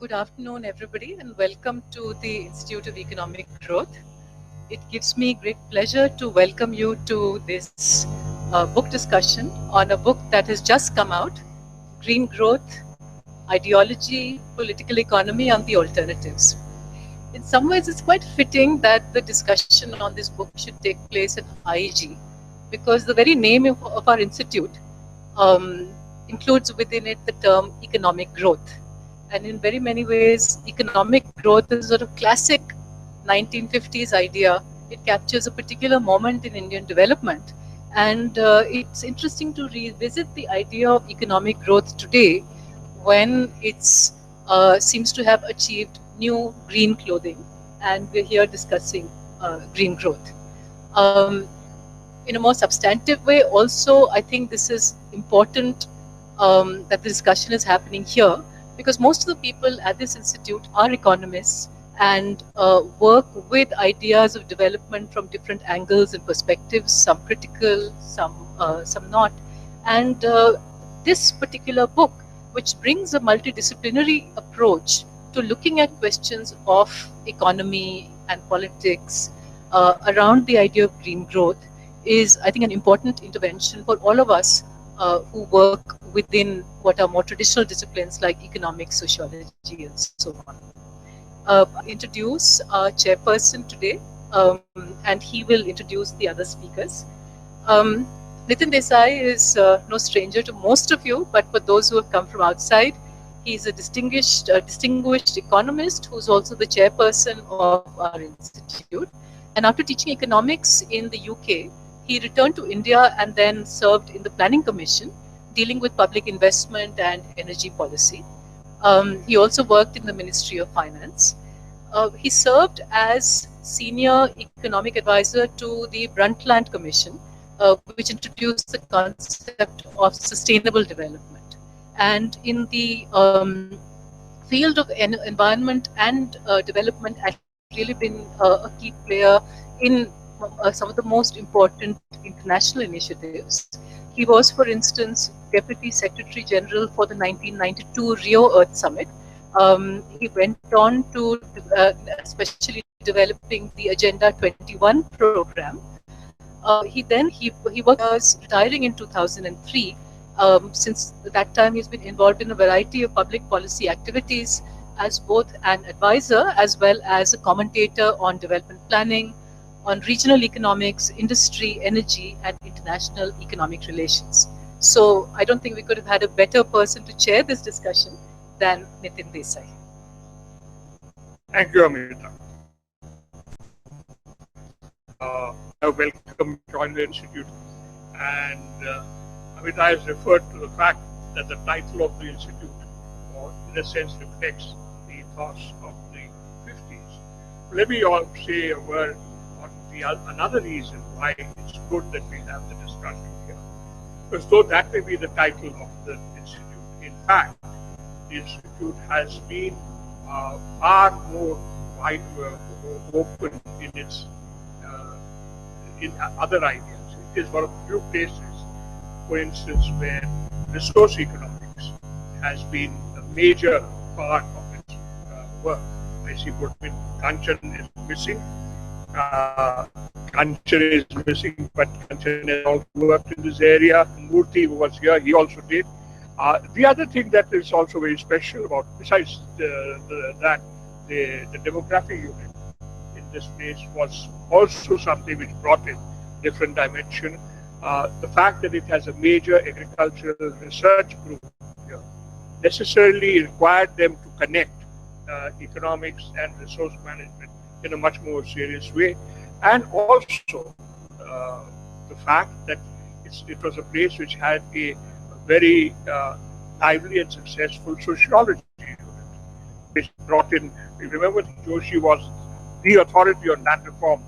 Good afternoon, everybody, and welcome to the Institute of Economic Growth. It gives me great pleasure to welcome you to this book discussion on a book that has just come out, Green Growth, Ideology, Political Economy and the Alternatives. In some ways, it's quite fitting that the discussion on this book should take place at IEG, because the very name of our institute includes within it the term economic growth. And in very many ways, economic growth is sort of classic 1950s idea. It captures a particular moment in Indian development. And it's interesting to revisit the idea of economic growth today when it seems to have achieved new green clothing. And we're here discussing green growth. In a more substantive way, also, I think this is important that the discussion is happening here, because most of the people at this institute are economists and work with ideas of development from different angles and perspectives, some critical, some not. And this particular book, which brings a multidisciplinary approach to looking at questions of economy and politics around the idea of green growth, is, I think, an important intervention for all of us who work within what are more traditional disciplines like economics, sociology, and so on. Introduce our chairperson today, and he will introduce the other speakers. NITIN DESAI is no stranger to most of you, but for those who have come from outside, he's a distinguished economist who's also the chairperson of our institute. And after teaching economics in the UK, he returned to India and then served in the Planning Commission, dealing with public investment and energy policy. He also worked in the Ministry of Finance. He served as senior economic advisor to the Brundtland Commission, which introduced the concept of sustainable development. And in the field of environment and development, has really been a key player in some of the most important international initiatives. He was, for instance, Deputy Secretary General for the 1992 Rio Earth Summit. He went on to especially developing the Agenda 21 program. He worked as retiring in 2003. Since that time, he's been involved in a variety of public policy activities as both an advisor as well as a commentator on development planning, on regional economics, industry, energy, and international economic relations. So I don't think we could have had a better person to chair this discussion than NITIN DESAI. Thank you, Amita. I welcome Join the Institute, and Amita has referred to the fact that the title of the institute, or in a sense, reflects the ethos of the 50s. Let me all say a word on another reason why it's good that we have the discussion here. Because though that may be the title of the institute, in fact, the institute has been far more wide open in its in other ideas. It is one of the few places, for instance, where resource economics has been a major part of its work. I see what Kanchan is missing. Kanchan is missing, but Kanchan has also worked in this area. Murthy, who was here, he also did. The other thing that is also very special about, besides the demographic unit in this place, was also something which brought in different dimension. The fact that it has a major agricultural research group here necessarily required them to connect economics and resource management in a much more serious way. And also the fact that it was a place which had a very lively and successful sociology unit, which brought in, we remember Joshi was the authority on land reform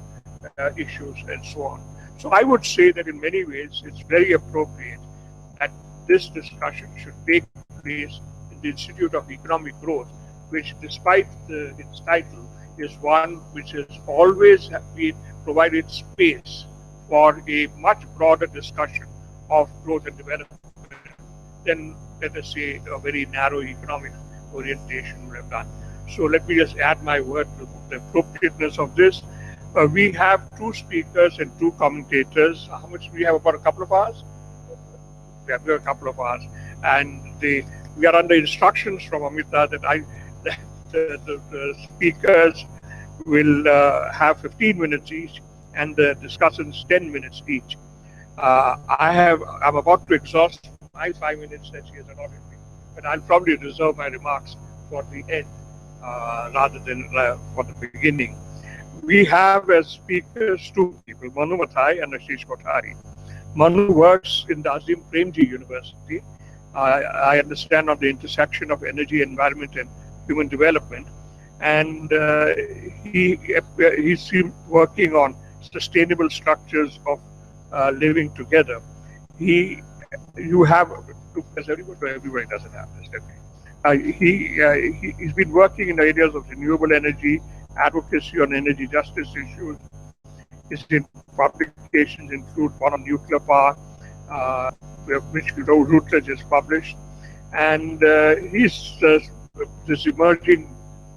issues and so on. So I would say that in many ways it's very appropriate that this discussion should take place in the Institute of Economic Growth, which, despite its title, is one which has always been provided space for a much broader discussion of growth and development than, let us say, a very narrow economic orientation would have done. So let me just add my word to the appropriateness of this. We have 2 speakers and 2 commentators. How much do we have? About a couple of hours? We have a couple of hours. And we are under instructions from Amita that the speakers will have 15 minutes each and the discussants 10 minutes each. I'm about to exhaust my 5 minutes that she has allotted me, but I'll probably reserve my remarks for the end rather than for the beginning. We have as speakers 2 people, MANU MATHAI and ASHISH KOTHARI. MANU works in the Azim Premji University. I understand on the intersection of energy, environment, and human development, and he's working on sustainable structures of living together. You have, as everybody doesn't have this. He's been working in areas of renewable energy, advocacy on energy justice issues. His publications include one on nuclear power, which Routledge has published, and he's this emerging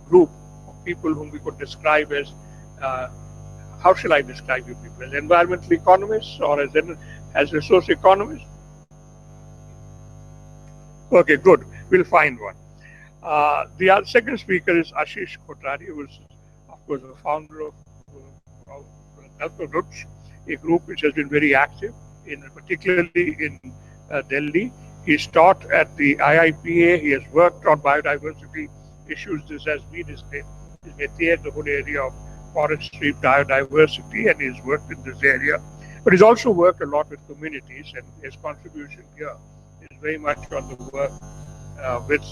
group of people whom we could describe as, how shall I describe you people, as environmental economists or as resource economists? Okay, good. We'll find one. The second speaker is ASHISH KOTHARI, who is, of course, the founder of a group which has been very active, particularly in Delhi. He's taught at the IIPA. He has worked on biodiversity issues. This has been his métier, the whole area of forestry, biodiversity, and he's worked in this area. But he's also worked a lot with communities, and his contribution here is very much on the work with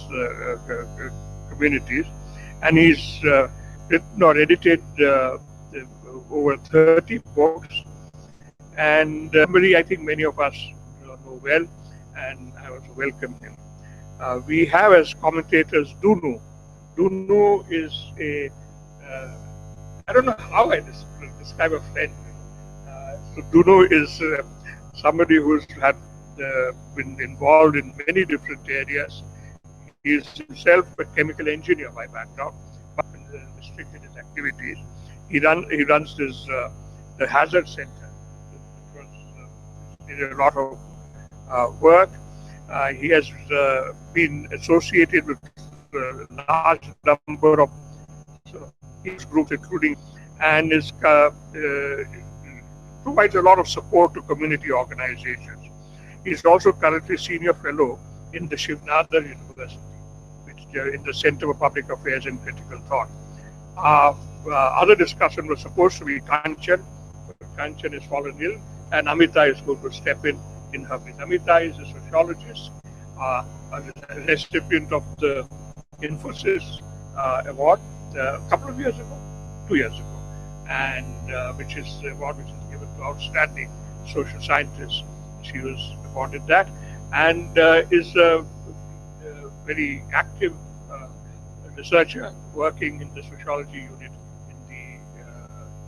communities. And he's written or edited over 30 books, and I think many of us know well, and I also welcome him. We have as commentators DUNU. DUNU is I don't know how I describe a friend. So DUNU is somebody who's been involved in many different areas. He is himself a chemical engineer by background, but restricted his activities. He runs this the Hazard Center, which did a lot of work. He has been associated with a large number of groups, including, and provides a lot of support to community organizations. He is also currently senior fellow in the Shivnadar University, which in the Center for Public Affairs and Critical Thought. Other discussion was supposed to be Kanchan, but Kanchan has fallen ill, and Amita is going to step in her place. Amita is a sociologist, a recipient of the Infosys award a couple of years ago, 2 years ago, and which is the award which is given to outstanding social scientists. She was awarded that, and is a very active researcher working in the sociology unit in the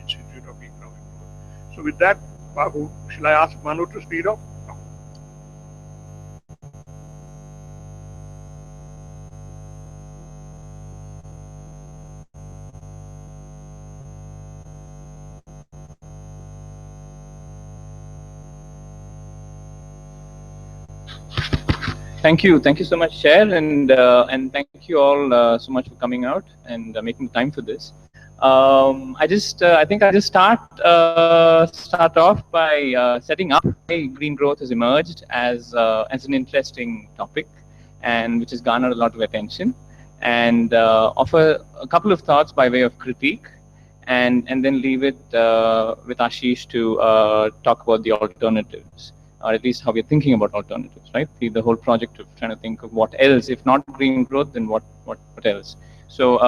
Institute of Economic Growth. So with that, Babu, shall I ask Manu to speed up? Thank you so much, Chair, and thank you all so much for coming out and making time for this. I think I'll just start off by setting up why green growth has emerged as an interesting topic, and which has garnered a lot of attention, and offer a couple of thoughts by way of critique, and then leave it with Ashish to talk about the alternatives, or at least how we're thinking about alternatives, right? The whole project of trying to think of what else, if not green growth, then what else. So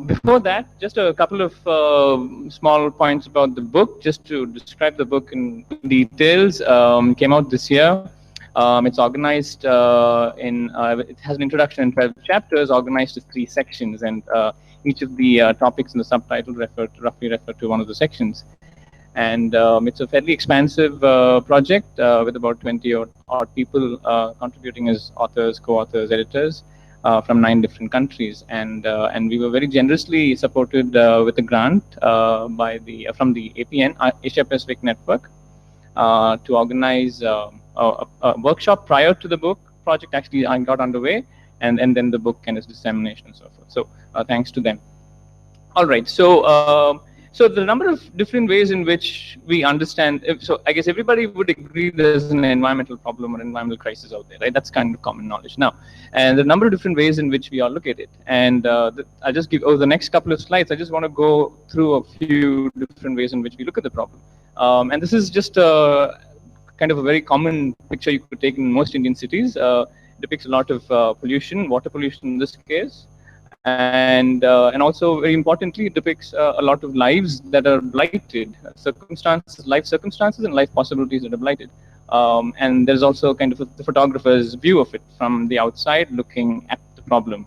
before that, just a couple of small points about the book, just to describe the book in details. Came out this year. It's organized it has an introduction and 12 chapters organized into 3 sections, and each of the topics in the subtitle roughly refer to one of the sections. And it's a fairly expansive project with about 20 odd people contributing as authors, co-authors, editors. from 9 different countries, and we were very generously supported with a grant by from the APN, Asia Pacific Network, to organize a workshop prior to the book project actually got underway, and then the book and its dissemination and so forth. So thanks to them. All right, so the number of different ways in which we understand, so I guess everybody would agree there's an environmental problem or environmental crisis out there, right? That's kind of common knowledge now. And the number of different ways in which we all look at it. And I'll just give, over the next couple of slides, I just want to go through a few different ways in which we look at the problem. And this is just kind of a very common picture you could take in most Indian cities. Depicts a lot of pollution, water pollution in this case. And also, very importantly, it depicts a lot of lives that are blighted, life circumstances and life possibilities that are blighted. And there's also kind of the photographer's view of it from the outside, looking at the problem.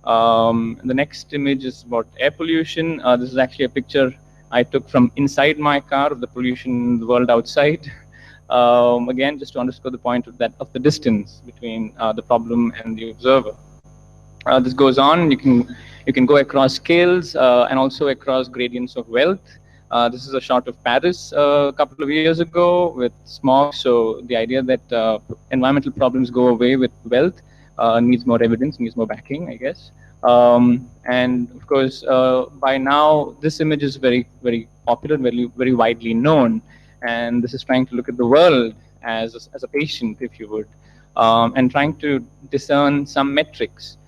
The next image is about air pollution. This is actually a picture I took from inside my car of the pollution in the world outside. Again, just to underscore the point of the distance between the problem and the observer. This goes on. You can go across scales and also across gradients of wealth. This is a shot of Paris a couple of years ago with smog. So the idea that environmental problems go away with wealth needs more evidence, needs more backing, I guess. And of course, by now, this image is very, very popular, very widely known. And this is trying to look at the world as a patient, if you would, and trying to discern some metrics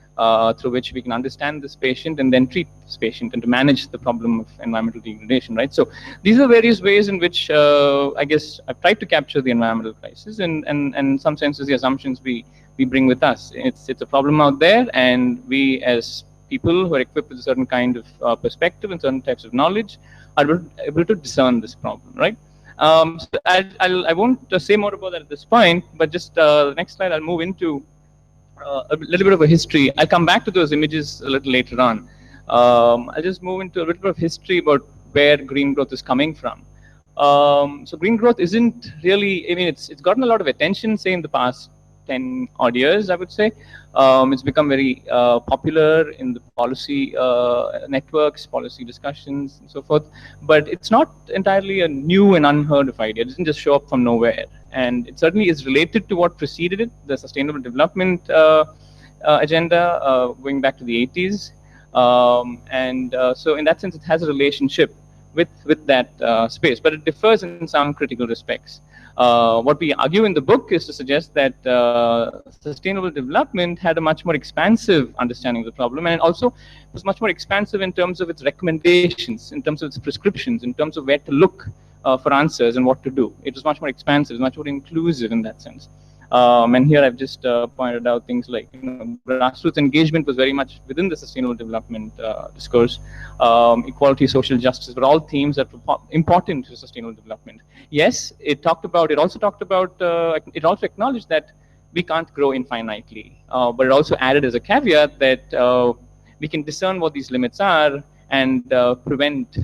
through which we can understand this patient and then treat this patient and to manage the problem of environmental degradation, right? So these are various ways in which I guess I've tried to capture the environmental crisis, and in some senses the assumptions we bring with us. It's a problem out there, and we as people who are equipped with a certain kind of perspective and certain types of knowledge are able to discern this problem, right? So I won't say more about that at this point, but just the next slide I'll move into a little bit of a history. I'll come back to those images a little later on. I'll just move into a little bit of history about where green growth is coming from. So green growth isn't really, I mean, it's gotten a lot of attention, say, in the past 10 odd years, I would say. It's become very popular in the policy networks, policy discussions, and so forth. But it's not entirely a new and unheard of idea. It doesn't just show up from nowhere. And it certainly is related to what preceded it, the Sustainable Development Agenda, going back to the 80s. So in that sense, it has a relationship with that space, but it differs in some critical respects. What we argue in the book is to suggest that sustainable development had a much more expansive understanding of the problem, and it also was much more expansive in terms of its recommendations, in terms of its prescriptions, in terms of where to look for answers and what to do. It was much more expansive, much more inclusive in that sense. And here I've just pointed out things like, grassroots engagement was very much within the sustainable development discourse. Equality, social justice were all themes that were important to sustainable development. Yes, it also acknowledged that we can't grow infinitely, but it also added as a caveat that we can discern what these limits are and prevent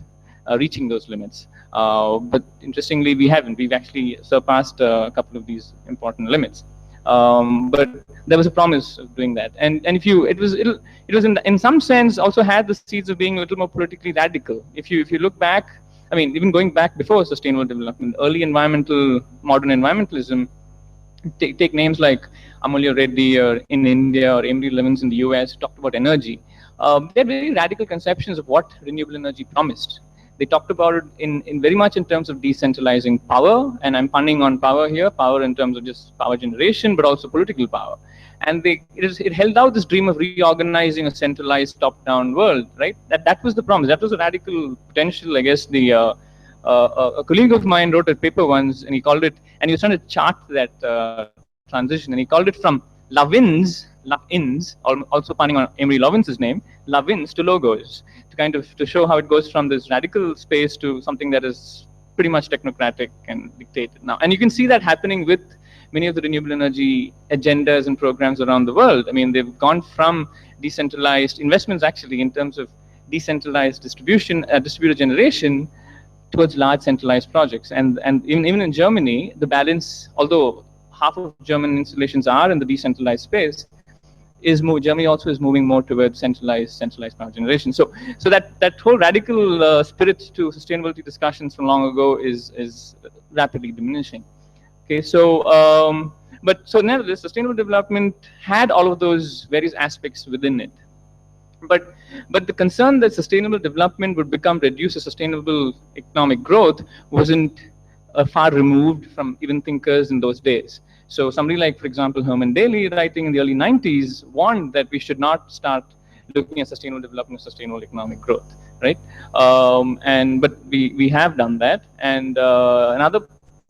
reaching those limits. But interestingly, we haven't. We've actually surpassed a couple of these important limits. But there was a promise of doing that, and it was in some sense also had the seeds of being a little more politically radical. If you look back, I mean, even going back before sustainable development, early modern environmentalism, take names like Amulya Reddy or in India or Emery Levins in the US, talked about energy. They had very radical conceptions of what renewable energy promised. They talked about it in very much in terms of decentralizing power, and I'm punning on power here, power in terms of just power generation, but also political power. And it held out this dream of reorganizing a centralized top-down world, right? That was the promise. That was a radical potential, I guess. A colleague of mine wrote a paper once, and he called it, and he was trying to chart that transition, and he called it from love-ins, also punning on Emery Levins's name, love-ins to logos, to show how it goes from this radical space to something that is pretty much technocratic and dictated now. And you can see that happening with many of the renewable energy agendas and programs around the world. I mean, they've gone from decentralized investments, actually, in terms of decentralized distributed generation, towards large centralized projects. And even in Germany, the balance, although half of German installations are in the decentralized space, Germany also is moving more towards centralized power generation. So that whole radical spirit to sustainability discussions from long ago is rapidly diminishing. Okay, so so nevertheless, sustainable development had all of those various aspects within it. But the concern that sustainable development would become reduced to sustainable economic growth wasn't far removed from even thinkers in those days. So somebody like, for example, Herman Daly, writing in the early 90s, warned that we should not start looking at sustainable development, sustainable economic growth, right? But we have done that. And another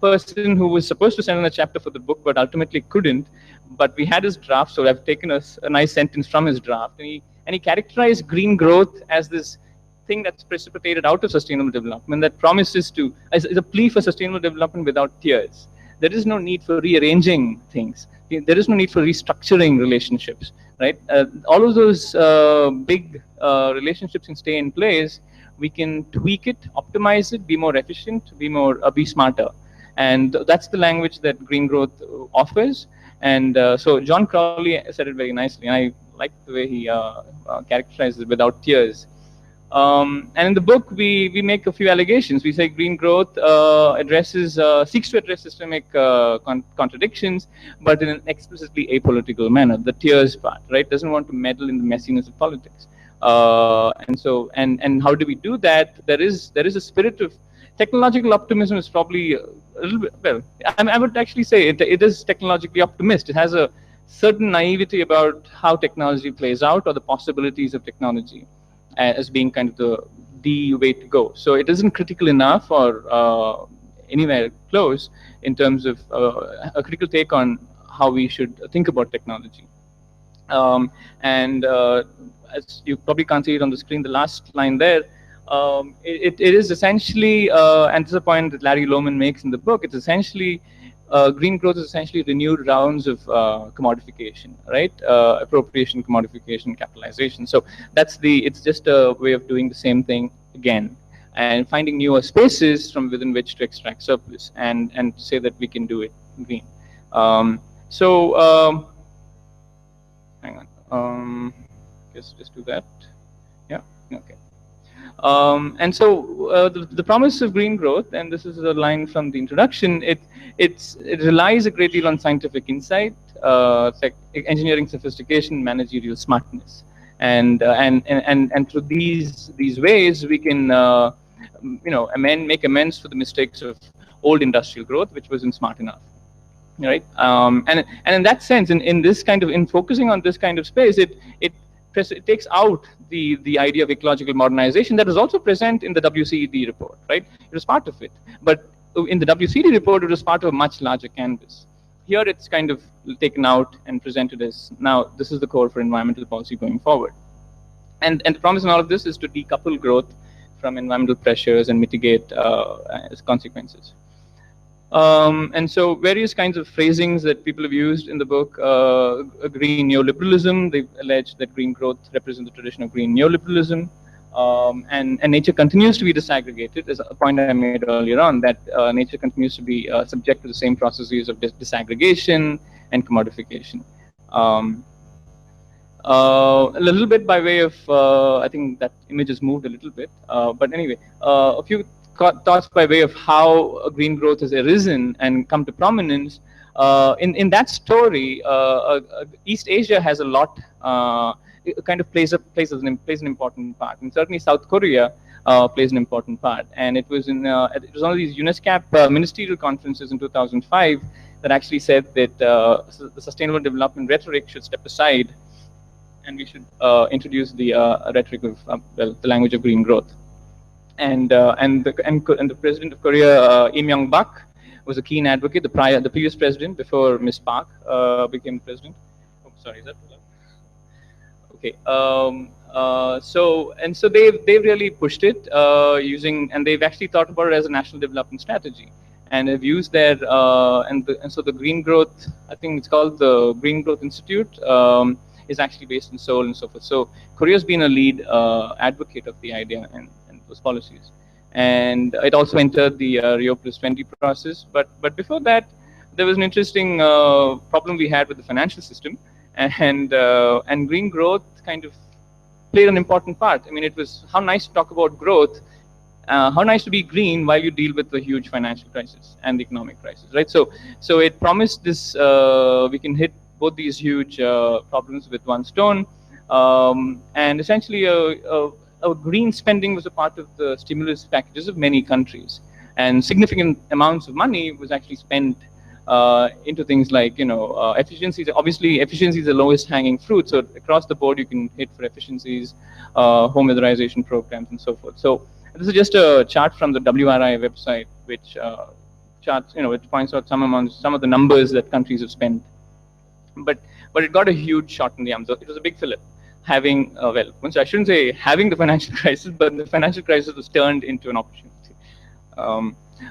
person who was supposed to send in a chapter for the book, but ultimately couldn't. But we had his draft, so I've taken a nice sentence from his draft, and he characterized green growth as this thing that's precipitated out of sustainable development that promises to, is a plea for sustainable development without tears. There is no need for rearranging things. There is no need for restructuring relationships, right? All of those big relationships can stay in place. We can tweak it, optimize it, be more efficient, be smarter. And that's the language that green growth offers. And so John Crowley said it very nicely, and I like the way he characterizes it, without tears. And in the book, we make a few allegations. We say green growth seeks to address systemic contradictions, but in an explicitly apolitical manner. The tears part, right? Doesn't want to meddle in the messiness of politics. And how do we do that? There is a spirit of technological optimism is probably a little bit, well, I would actually say it is technologically optimistic. It has a certain naivety about how technology plays out or the possibilities of technology as being kind of the way to go. So it isn't critical enough or anywhere close in terms of a critical take on how we should think about technology. As you probably can't see it on the screen, the last line there, it is essentially, and this is a point that Larry Lohman makes in the book, it's essentially, green growth is essentially renewed rounds of commodification, right? Appropriation, commodification, capitalization. So it's just a way of doing the same thing again and finding newer spaces from within which to extract surplus and say that we can do it green. Hang on, just do that. Yeah, okay. And so the promise of green growth, and this is a line from the introduction, it relies a great deal on scientific insight, engineering sophistication, managerial smartness, and through these ways we can make amends for the mistakes of old industrial growth, which wasn't smart enough, right? And in that sense, in focusing on this kind of space, it takes out the idea of ecological modernization that was also present in the WCED report, right? It was part of it. But in the WCED report, it was part of a much larger canvas. Here, it's kind of taken out and presented as, now, this is the core for environmental policy going forward. And the promise in all of this is to decouple growth from environmental pressures and mitigate its consequences. And so various kinds of phrasings that people have used in the book, green neoliberalism, they've alleged that green growth represents the tradition of green neoliberalism, and nature continues to be disaggregated, as a point I made earlier on, that nature continues to be subject to the same processes of disaggregation and commodification. A little bit by way of, I think that image has moved a little bit, but anyway, a few thoughts by way of how green growth has arisen and come to prominence. In that story, East Asia has a lot, it kind of plays an important part, and certainly South Korea plays an important part. And it was one of these UNESCAP ministerial conferences in 2005 that actually said that the sustainable development rhetoric should step aside, and we should introduce the rhetoric of the language of green growth. And the president of Korea, Im Young-bak, was a keen advocate. The previous president before Ms. Park became president. Oh, sorry, is that too loud? Okay. So they've really pushed it and they've actually thought about it as a national development strategy, and have used their so the green growth, I think it's called the Green Growth Institute, is actually based in Seoul and so forth. So Korea's been a lead advocate of the idea and those policies, and it also entered the Rio +20 process. But before that, there was an interesting problem we had with the financial system, and green growth kind of played an important part. I mean, it was how nice to talk about growth, how nice to be green while you deal with the huge financial crisis and the economic crisis, right? So it promised this, we can hit both these huge problems with one stone, and essentially a green spending was a part of the stimulus packages of many countries, and significant amounts of money was actually spent into things like, efficiencies. Obviously, efficiency is the lowest hanging fruit. So across the board, you can hit for efficiencies, home weatherization programs, and so forth. So this is just a chart from the WRI website, which charts, which points out some of the numbers that countries have spent. But it got a huge shot in the arm. So it was a big fillip. Having, I shouldn't say having the financial crisis, but the financial crisis was turned into an opportunity.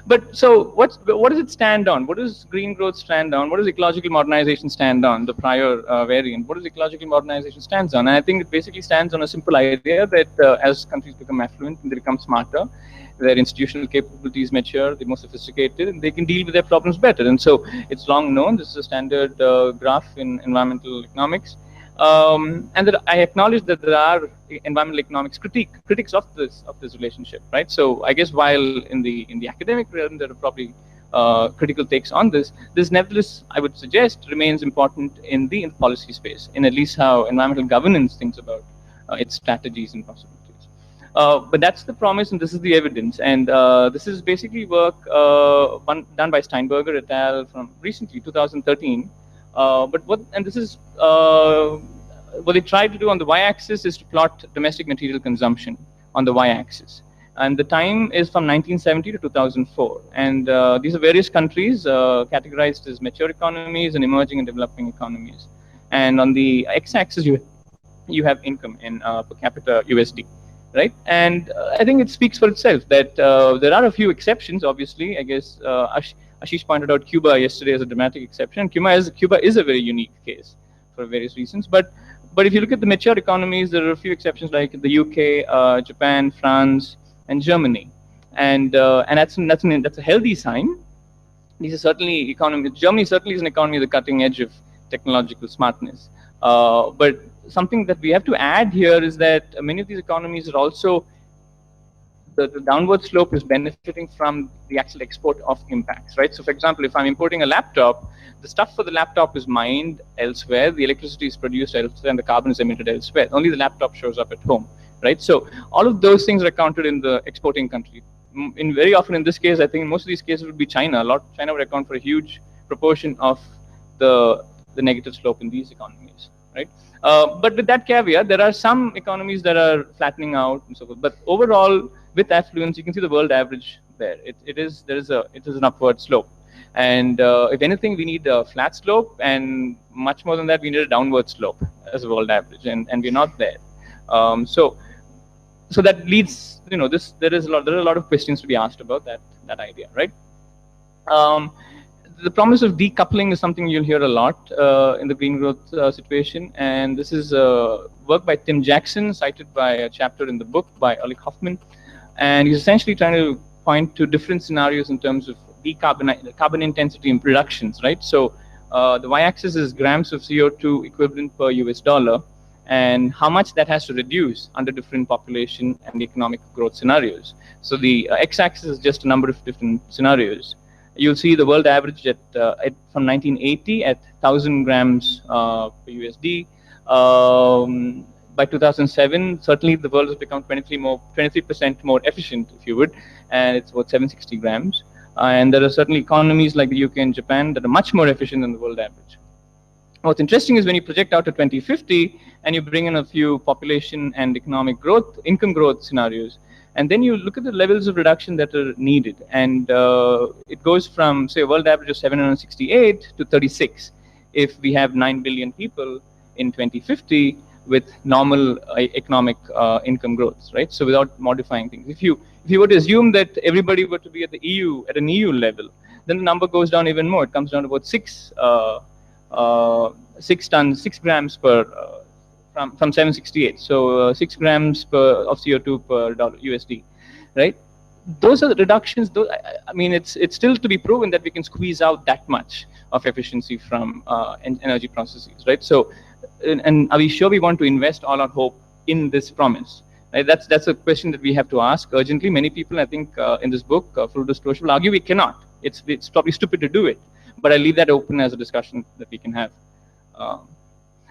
But so what does it stand on? What does green growth stand on? What does ecological modernization stand on? The prior variant. What does ecological modernization stands on? And I think it basically stands on a simple idea that as countries become affluent and they become smarter, their institutional capabilities mature, they're more sophisticated, and they can deal with their problems better. And so it's long known. This is a standard graph in environmental economics. And that I acknowledge that there are environmental economics critics of this relationship, right? So I guess while in the academic realm there are probably critical takes on this nevertheless I would suggest remains important in the policy space, in at least how environmental governance thinks about its strategies and possibilities. But that's the promise, and this is the evidence. And this is basically work done by Steinberger et al. From recently 2013. And this is what they tried to do on the y-axis is to plot domestic material consumption on the y-axis, and the time is from 1970 to 2004. And these are various countries categorized as mature economies and emerging and developing economies. And on the x-axis, you have income in per capita USD, right? And I think it speaks for itself that there are a few exceptions. Obviously, I guess Ashish pointed out Cuba yesterday as a dramatic exception. Cuba is a very unique case for various reasons. But if you look at the mature economies, there are a few exceptions like the UK, Japan, France, and Germany. And that's a healthy sign. These are certainly economies. Germany certainly is an economy at the cutting edge of technological smartness. But something that we have to add here is that many of these economies are also the downward slope is benefiting from the actual export of impacts, right? So for example, if I'm importing a laptop, the stuff for the laptop is mined elsewhere, the electricity is produced elsewhere, and the carbon is emitted elsewhere. Only the laptop shows up at home, right? So all of those things are counted in the exporting country. Very often in this case, I think in most of these cases would be China. China would account for a huge proportion of the negative slope in these economies, right? But with that caveat, there are some economies that are flattening out and so forth. But overall, with affluence, you can see the world average there. It is an upward slope. And if anything, we need a flat slope, and much more than that, we need a downward slope as a world average, and we're not there. So that leads, there are a lot of questions to be asked about that idea, right? The promise of decoupling is something you'll hear a lot in the green growth situation, and this is work by Tim Jackson, cited by a chapter in the book by Oleg Hoffman, and he's essentially trying to point to different scenarios in terms of carbon intensity in reductions, right? So the y-axis is grams of CO2 equivalent per US dollar, and how much that has to reduce under different population and economic growth scenarios. So the x-axis is just a number of different scenarios. You'll see the world average from 1980 at 1,000 grams per USD. By 2007, certainly the world has become 23% more efficient, if you would, and it's about 760 grams. And there are certainly economies like the UK and Japan that are much more efficient than the world average. What's interesting is when you project out to 2050 and you bring in a few population and economic growth, income growth scenarios, and then you look at the levels of reduction that are needed. And it goes from, say, a world average of 768 to 36 if we have 9 billion people in 2050 with normal economic income growth, right? So without modifying things. If you were to assume that everybody were to be at an EU level, then the number goes down even more. It comes down to about 6 grams per from 768. So 6 grams of CO2 per dollar USD, right? Those are the reductions. I mean, it's still to be proven that we can squeeze out that much of efficiency from energy processes, right? So and are we sure we want to invest all our hope in this promise? Right? That's a question that we have to ask urgently. Many people, I think, in this book, Full Disclosure, will argue we cannot. It's probably stupid to do it, but I leave that open as a discussion that we can have.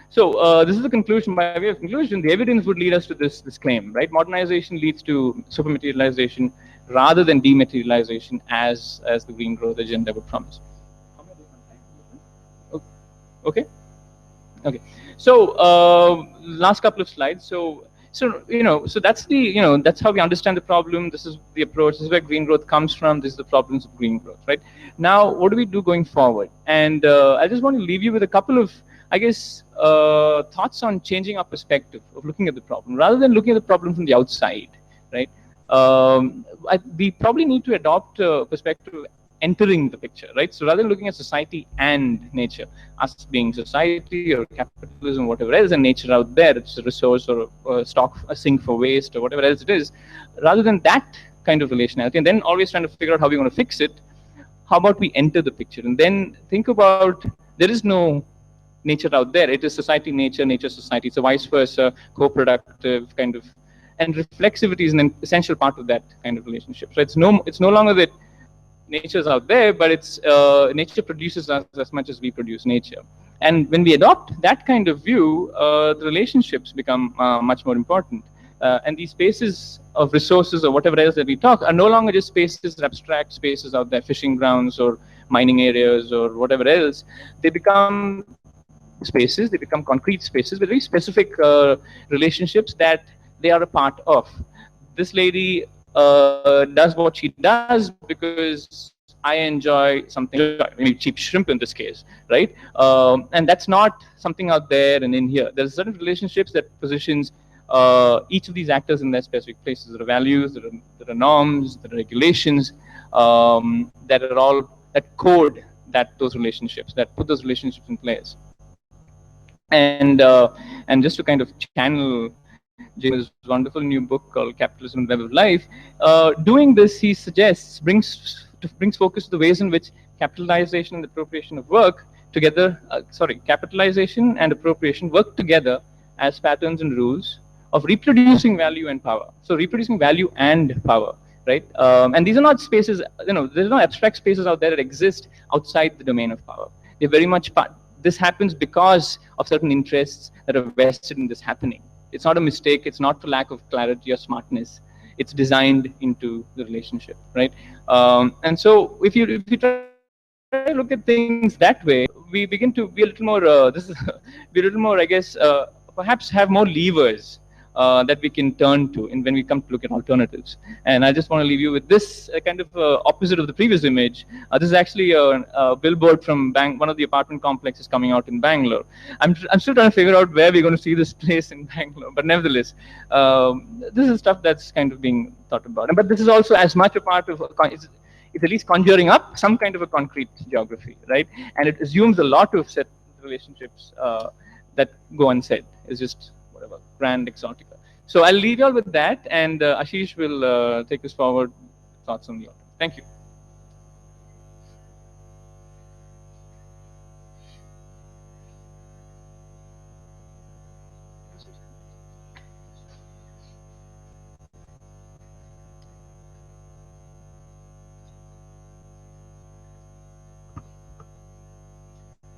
So this is the conclusion. By way of conclusion, the evidence would lead us to this claim, right? Modernization leads to supermaterialization rather than dematerialization, as the green growth agenda would promise. Okay. Okay. So last couple of slides. So that's that's how we understand the problem. This is the approach. This is where green growth comes from. This is the problems of green growth, right? Now, what do we do going forward? And I just want to leave you with a couple of, I guess, thoughts on changing our perspective of looking at the problem, rather than looking at the problem from the outside, right? We probably need to adopt a perspective of entering the picture, right? So rather than looking at society and nature, us being society or capitalism, whatever else, and nature out there, it's a resource or a stock, a sink for waste or whatever else it is, rather than that kind of relationality, and then always trying to figure out how we want to fix it, how about we enter the picture and then think about, there is no nature out there. It is society, nature, nature, society. It's a vice versa, co-productive kind of, and reflexivity is an essential part of that kind of relationship. So it's no longer that nature's out there, but it's nature produces us as much as we produce nature. And when we adopt that kind of view, the relationships become much more important. And these spaces of resources or whatever else that we talk are no longer just spaces, abstract spaces out there, fishing grounds or mining areas or whatever else. They become spaces, they become concrete spaces with very specific relationships that they are a part of. This lady does what she does because I enjoy something, maybe cheap shrimp in this case, right? And that's not something out there and in here. There's certain relationships that positions each of these actors in their specific places. There are values, there are norms, there are regulations that are all, that code those relationships, that put those relationships in place. And just to kind of channel James' wonderful new book called Capitalism and the Web of Life, doing this, he suggests, brings focus to the ways in which capitalization and appropriation of work together, capitalization and appropriation work together as patterns and rules of reproducing value and power. So reproducing value and power, right? And these are not spaces, there's no abstract spaces out there that exist outside the domain of power. They're very much part. This happens because of certain interests that are vested in this happening. It's not a mistake. It's not for lack of clarity or smartness. It's designed into the relationship, right? And so if you try to look at things that way, we begin to be a little more, be a little more, I guess, perhaps have more levers that we can turn to when we come to look at alternatives. And I just want to leave you with this kind of opposite of the previous image. This is actually a billboard from one of the apartment complexes coming out in Bangalore. I'm still trying to figure out where we're going to see this place in Bangalore, but nevertheless, this is stuff that's kind of being thought about. But this is also as much a part of, it's at least conjuring up some kind of a concrete geography, right? And it assumes a lot of set relationships that go unsaid. It's just whatever, grand exotica. So I'll leave you all with that, and Ashish will take us forward, thoughts on the author. Thank you.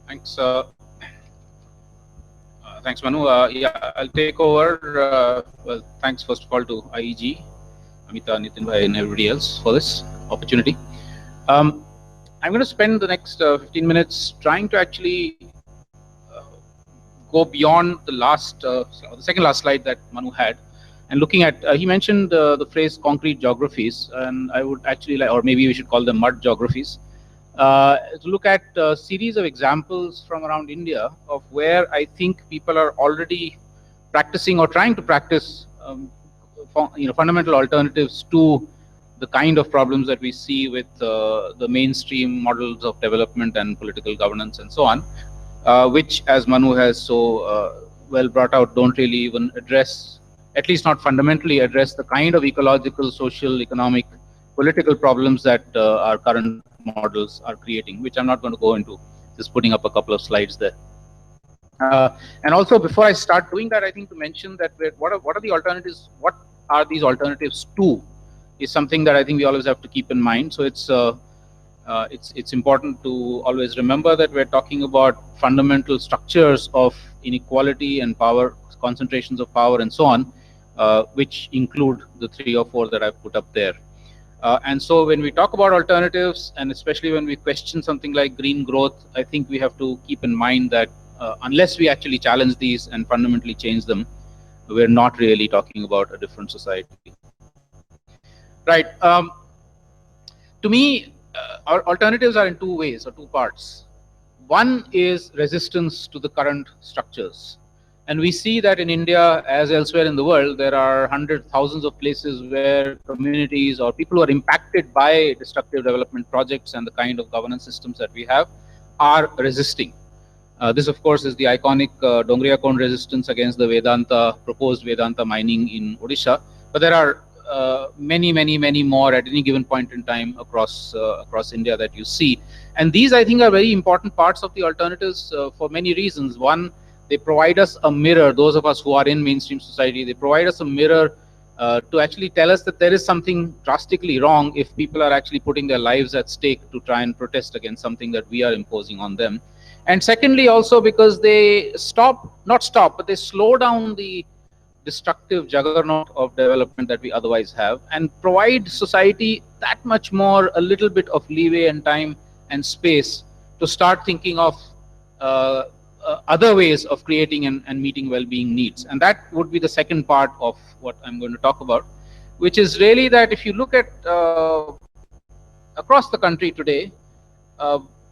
Thanks. Thanks, Manu. Yeah, I'll take over. Well, thanks first of all to IEG, Amita, Nitin Bhai, and everybody else for this opportunity. I'm going to spend the next 15 minutes trying to actually go beyond the second last slide that Manu had, and looking at, he mentioned the phrase concrete geographies, and I would actually like, or maybe we should call them mud geographies, to look at a series of examples from around India of where I think people are already practicing or trying to practice fundamental alternatives to the kind of problems that we see with the mainstream models of development and political governance and so on, which, as Manu has so well brought out, don't really even address, at least not fundamentally address, the kind of ecological, social, economic, political problems that our current models are creating, which I'm not going to go into, just putting up a couple of slides there. And also, before I start doing that, I think to mention that what are the alternatives? What are these alternatives to? Is something that I think we always have to keep in mind. So it's important to always remember that we're talking about fundamental structures of inequality and power, concentrations of power, and so on, which include the 3 or 4 that I've put up there. And so when we talk about alternatives, and especially when we question something like green growth, I think we have to keep in mind that unless we actually challenge these and fundamentally change them, we're not really talking about a different society. Right. To me, our alternatives are in 2 ways or 2 parts. One is resistance to the current structures. And we see that in India, as elsewhere in the world, there are hundreds, thousands of places where communities or people who are impacted by destructive development projects and the kind of governance systems that we have are resisting. This, of course, is the iconic Dongriya Kond resistance against the proposed Vedanta mining in Odisha. But there are many more at any given point in time across India that you see. And these, I think, are very important parts of the alternatives for many reasons. One, they provide us a mirror, those of us who are in mainstream society, they provide us a mirror to actually tell us that there is something drastically wrong if people are actually putting their lives at stake to try and protest against something that we are imposing on them. And secondly, also because they but they slow down the destructive juggernaut of development that we otherwise have and provide society that much more, a little bit of leeway and time and space to start thinking of other ways of creating and meeting well-being needs. And that would be the second part of what I'm going to talk about, which is really that if you look at across the country today,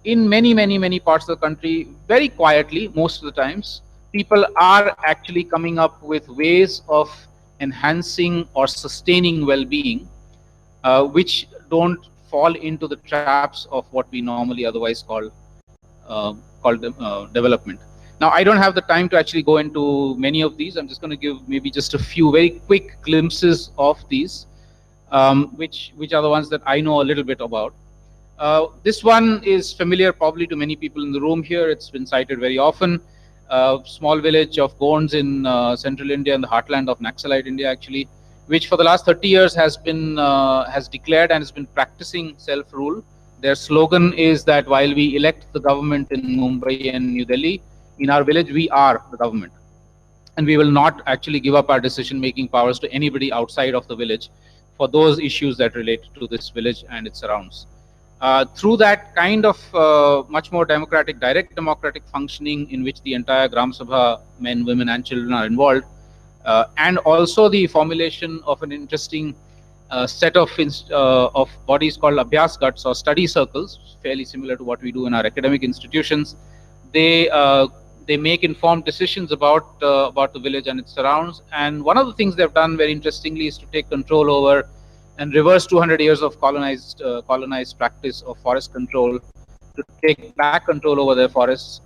in many parts of the country, very quietly, most of the times, people are actually coming up with ways of enhancing or sustaining well-being, which don't fall into the traps of what we normally otherwise call development. Now, I don't have the time to actually go into many of these. I'm just going to give maybe just a few very quick glimpses of these, which are the ones that I know a little bit about. This one is familiar probably to many people in the room here. It's been cited very often. Small village of Gonds in central India, in the heartland of Naxalite India, actually, which for the last 30 years has been has declared and has been practicing self-rule. Their slogan is that while we elect the government in Mumbai and New Delhi, in our village we are the government, and we will not actually give up our decision-making powers to anybody outside of the village for those issues that relate to this village and its surrounds. Through that kind of much more democratic, direct democratic functioning in which the entire Gram Sabha, men, women and children are involved, and also the formulation of an interesting set of bodies called Abhyas Guts or study circles, fairly similar to what we do in our academic institutions. They make informed decisions about the village and its surrounds. And one of the things they've done very interestingly is to take control over and reverse 200 years of colonized practice of forest control, to take back control over their forests,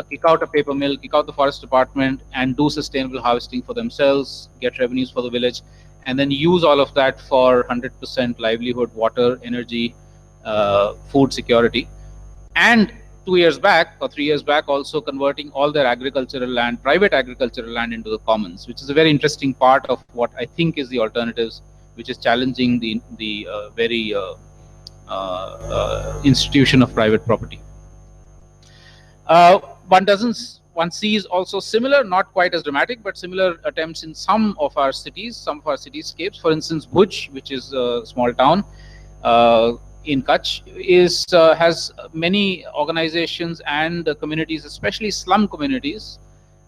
kick out a paper mill, kick out the forest department, and do sustainable harvesting for themselves, get revenues for the village, and then use all of that for 100% livelihood, water, energy, food security. And 2 years back or 3 years back, also converting all their agricultural land, private agricultural land, into the commons, which is a very interesting part of what I think is the alternatives, which is challenging the very institution of private property. One sees also similar, not quite as dramatic, but similar attempts in some of our cities, some of our cityscapes. For instance, Bhuj, which is a small town in Kutch, has many organizations and communities, especially slum communities,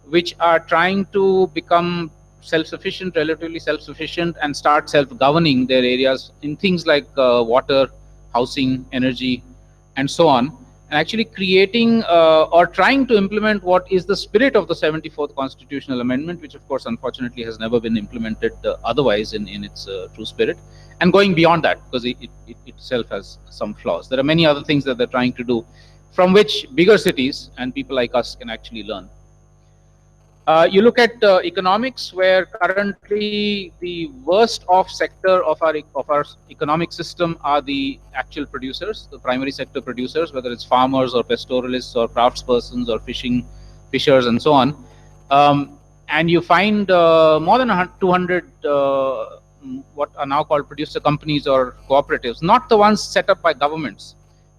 which are trying to become self-sufficient, relatively self-sufficient, and start self-governing their areas in things like water, housing, energy, and so on, and actually creating or trying to implement what is the spirit of the 74th Constitutional Amendment, which of course unfortunately has never been implemented otherwise in its true spirit, and going beyond that, because it itself has some flaws. There are many other things that they're trying to do, from which bigger cities and people like us can actually learn. You look at economics, where currently the worst off sector of our economic system are the actual producers, the primary sector producers, whether it's farmers or pastoralists or craftspersons or fishing fishers, and so on. And you find more than 200 what are now called producer companies or cooperatives, not the ones set up by governments,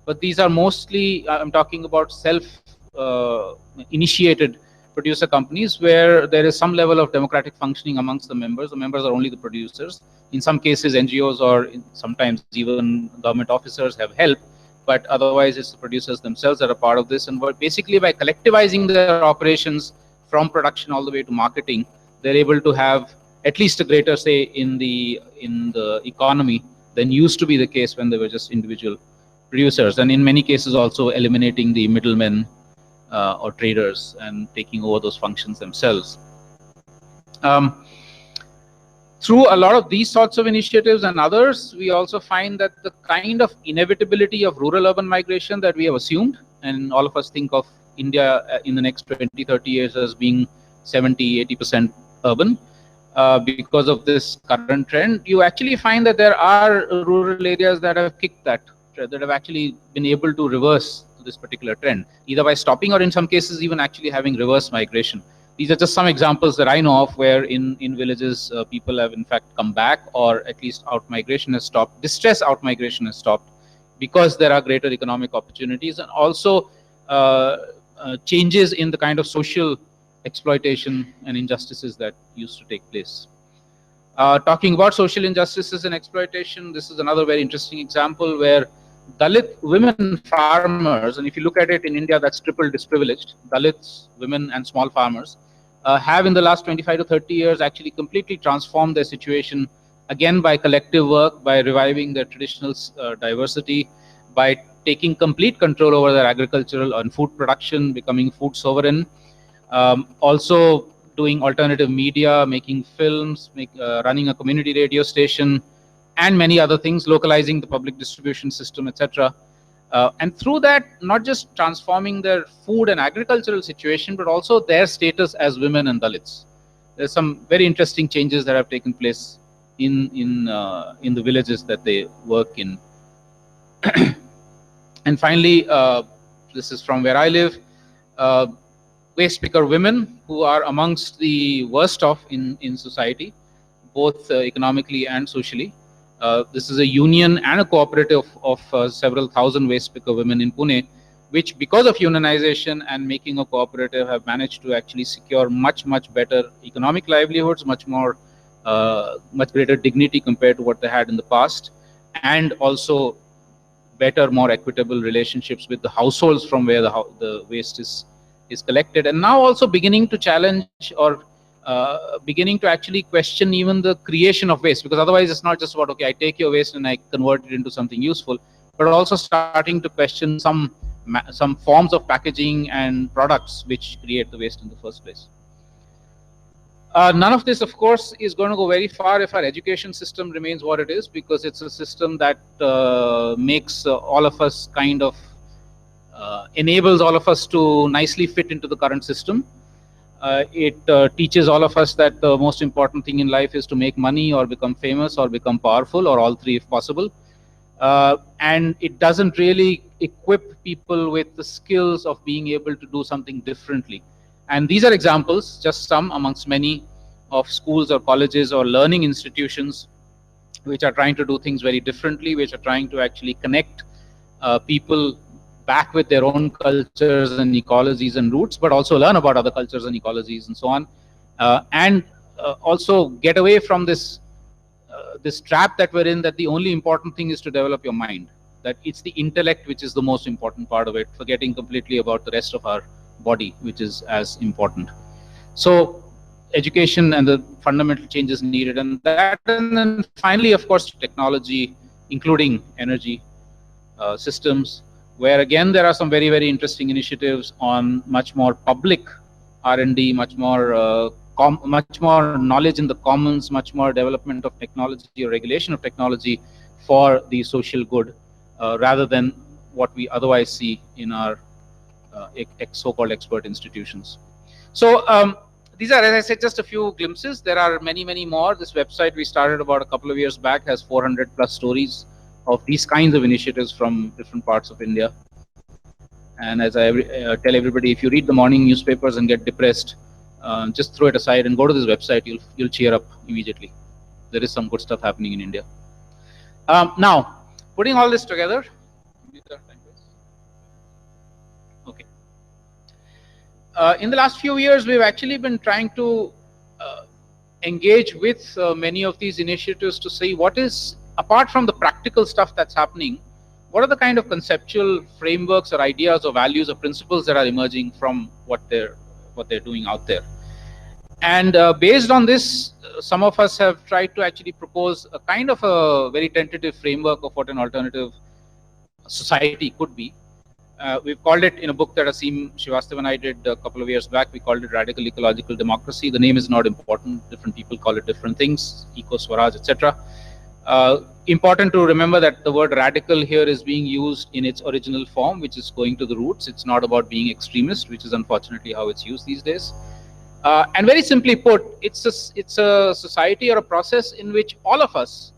but these are mostly, I'm talking about self-initiated producer companies where there is some level of democratic functioning amongst the members. The members are only the producers. In some cases, NGOs or sometimes even government officers have help, but otherwise it's the producers themselves that are part of this. And basically by collectivizing their operations from production all the way to marketing, they're able to have at least a greater say in the economy than used to be the case when they were just individual producers, and in many cases also eliminating the middlemen or traders and taking over those functions themselves. Through a lot of these sorts of initiatives and others, we also find that the kind of inevitability of rural-urban migration that we have assumed, and all of us think of India in the next 20-30 years as being 70-80% urban, because of this current trend, you actually find that there are rural areas that have kicked that have actually been able to reverse this particular trend, either by stopping or in some cases even actually having reverse migration. These are just some examples that I know of where in villages people have in fact come back, or at least out-migration has stopped, distress out-migration has stopped because there are greater economic opportunities, and also changes in the kind of social exploitation and injustices that used to take place. Talking about social injustices and exploitation, this is another very interesting example where Dalit women farmers, and if you look at it in India, that's triple disprivileged, Dalits, women and small farmers, have in the last 25 to 30 years actually completely transformed their situation, again by collective work, by reviving their traditional diversity, by taking complete control over their agricultural and food production, becoming food sovereign, also doing alternative media, making films, running a community radio station, and many other things, localizing the public distribution system, etc. And through that, not just transforming their food and agricultural situation, but also their status as women and Dalits. There's some very interesting changes that have taken place in the villages that they work in. And finally, this is from where I live, waste picker women, who are amongst the worst off in society, both economically and socially. This is a union and a cooperative of several thousand waste picker women in Pune, which because of unionization and making a cooperative have managed to actually secure much better economic livelihoods, much greater dignity compared to what they had in the past, and also better, more equitable relationships with the households from where the waste is collected, and now also beginning to challenge or beginning to actually question even the creation of waste, because otherwise it's not just about, okay, I take your waste and I convert it into something useful, but also starting to question some forms of packaging and products which create the waste in the first place. None of this, of course, is going to go very far if our education system remains what it is, because it's a system that makes all of us kind of enables all of us to nicely fit into the current system. It teaches all of us that the most important thing in life is to make money or become famous or become powerful, or all three if possible. And it doesn't really equip people with the skills of being able to do something differently. And these are examples, just some amongst many, of schools or colleges or learning institutions which are trying to do things very differently, which are trying to actually connect people back with their own cultures and ecologies and roots, but also learn about other cultures and ecologies and so on, and also get away from this trap that we're in, that the only important thing is to develop your mind, that it's the intellect which is the most important part of it, forgetting completely about the rest of our body, which is as important. So education and the fundamental changes needed, and then finally, of course, technology, including energy systems, where again there are some very interesting initiatives on much more public R&D, much more knowledge in the commons, much more development of technology or regulation of technology for the social good, rather than what we otherwise see in our so-called expert institutions. So these are, as I said, just a few glimpses. There are many more. This website we started about a couple of years back has 400+ stories of these kinds of initiatives from different parts of India. And as I tell everybody, if you read the morning newspapers and get depressed, just throw it aside and go to this website. You'll cheer up immediately. There is some good stuff happening in India. Now, putting all this together. Okay. In the last few years, we've actually been trying to engage with many of these initiatives to see what is, apart from the practical stuff that's happening, what are the kind of conceptual frameworks or ideas or values or principles that are emerging from what they're doing out there. And based on this, some of us have tried to actually propose a kind of a very tentative framework of what an alternative society could be. We've called it, in a book that Asim Srivastava and I did a couple of years back, we called it Radical Ecological Democracy. The name is not important. Different people call it different things, eco-swaraj, etc. Important to remember that the word radical here is being used in its original form, which is going to the roots. It's not about being extremist, which is unfortunately how it's used these days. And very simply put, it's a society or a process in which all of us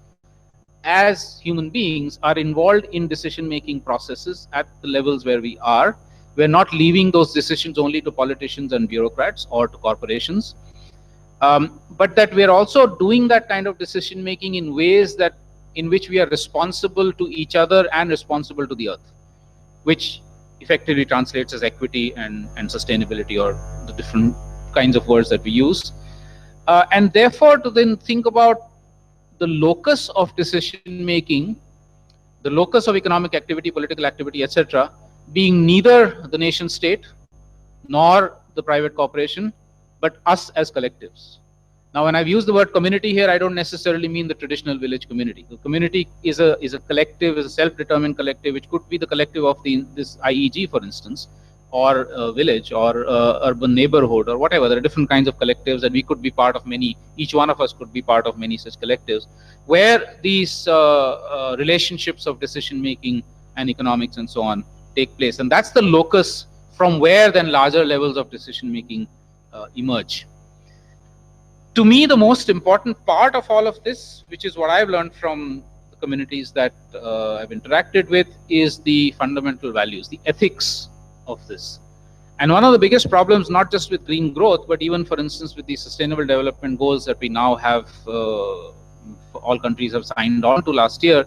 as human beings are involved in decision-making processes at the levels where we are. We're not leaving those decisions only to politicians and bureaucrats or to corporations, but that we're also doing that kind of decision-making in ways that in which we are responsible to each other and responsible to the earth, which effectively translates as equity and sustainability, or the different kinds of words that we use. And therefore, to then think about the locus of decision making, the locus of economic activity, political activity, etc., being neither the nation state nor the private corporation, but us as collectives. Now, when I've used the word community here, I don't necessarily mean the traditional village community. The community is a collective, is a self-determined collective, which could be the collective of this IEG, for instance, or a village, or urban neighborhood, or whatever. There are different kinds of collectives, and we could be part of many. Each one of us could be part of many such collectives, where these relationships of decision making and economics and so on take place, and that's the locus from where then larger levels of decision making emerge. To me, the most important part of all of this, which is what I've learned from the communities that I've interacted with, is the fundamental values, the ethics of this. And one of the biggest problems, not just with green growth, but even, for instance, with the sustainable development goals that we now have, all countries have signed on to last year,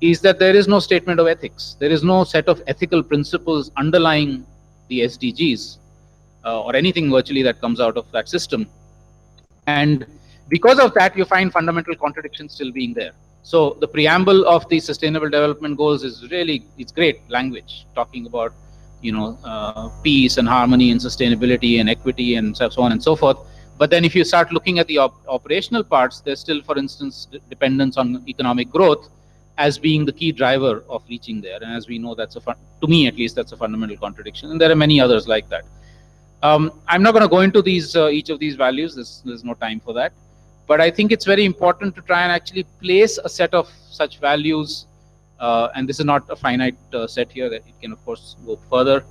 is that there is no statement of ethics. There is no set of ethical principles underlying the SDGs or anything virtually that comes out of that system. And because of that, you find fundamental contradictions still being there. So the preamble of the Sustainable Development Goals is really, it's great language, talking about, you know, peace and harmony and sustainability and equity and so on and so forth. But then if you start looking at the operational parts, there's still, for instance, dependence on economic growth as being the key driver of reaching there. And as we know, that's to me at least, that's a fundamental contradiction. And there are many others like that. I'm not going to go into these each of these values. There's no time for that. But I think it's very important to try and actually place a set of such values, and this is not a finite set here, that it can of course go further,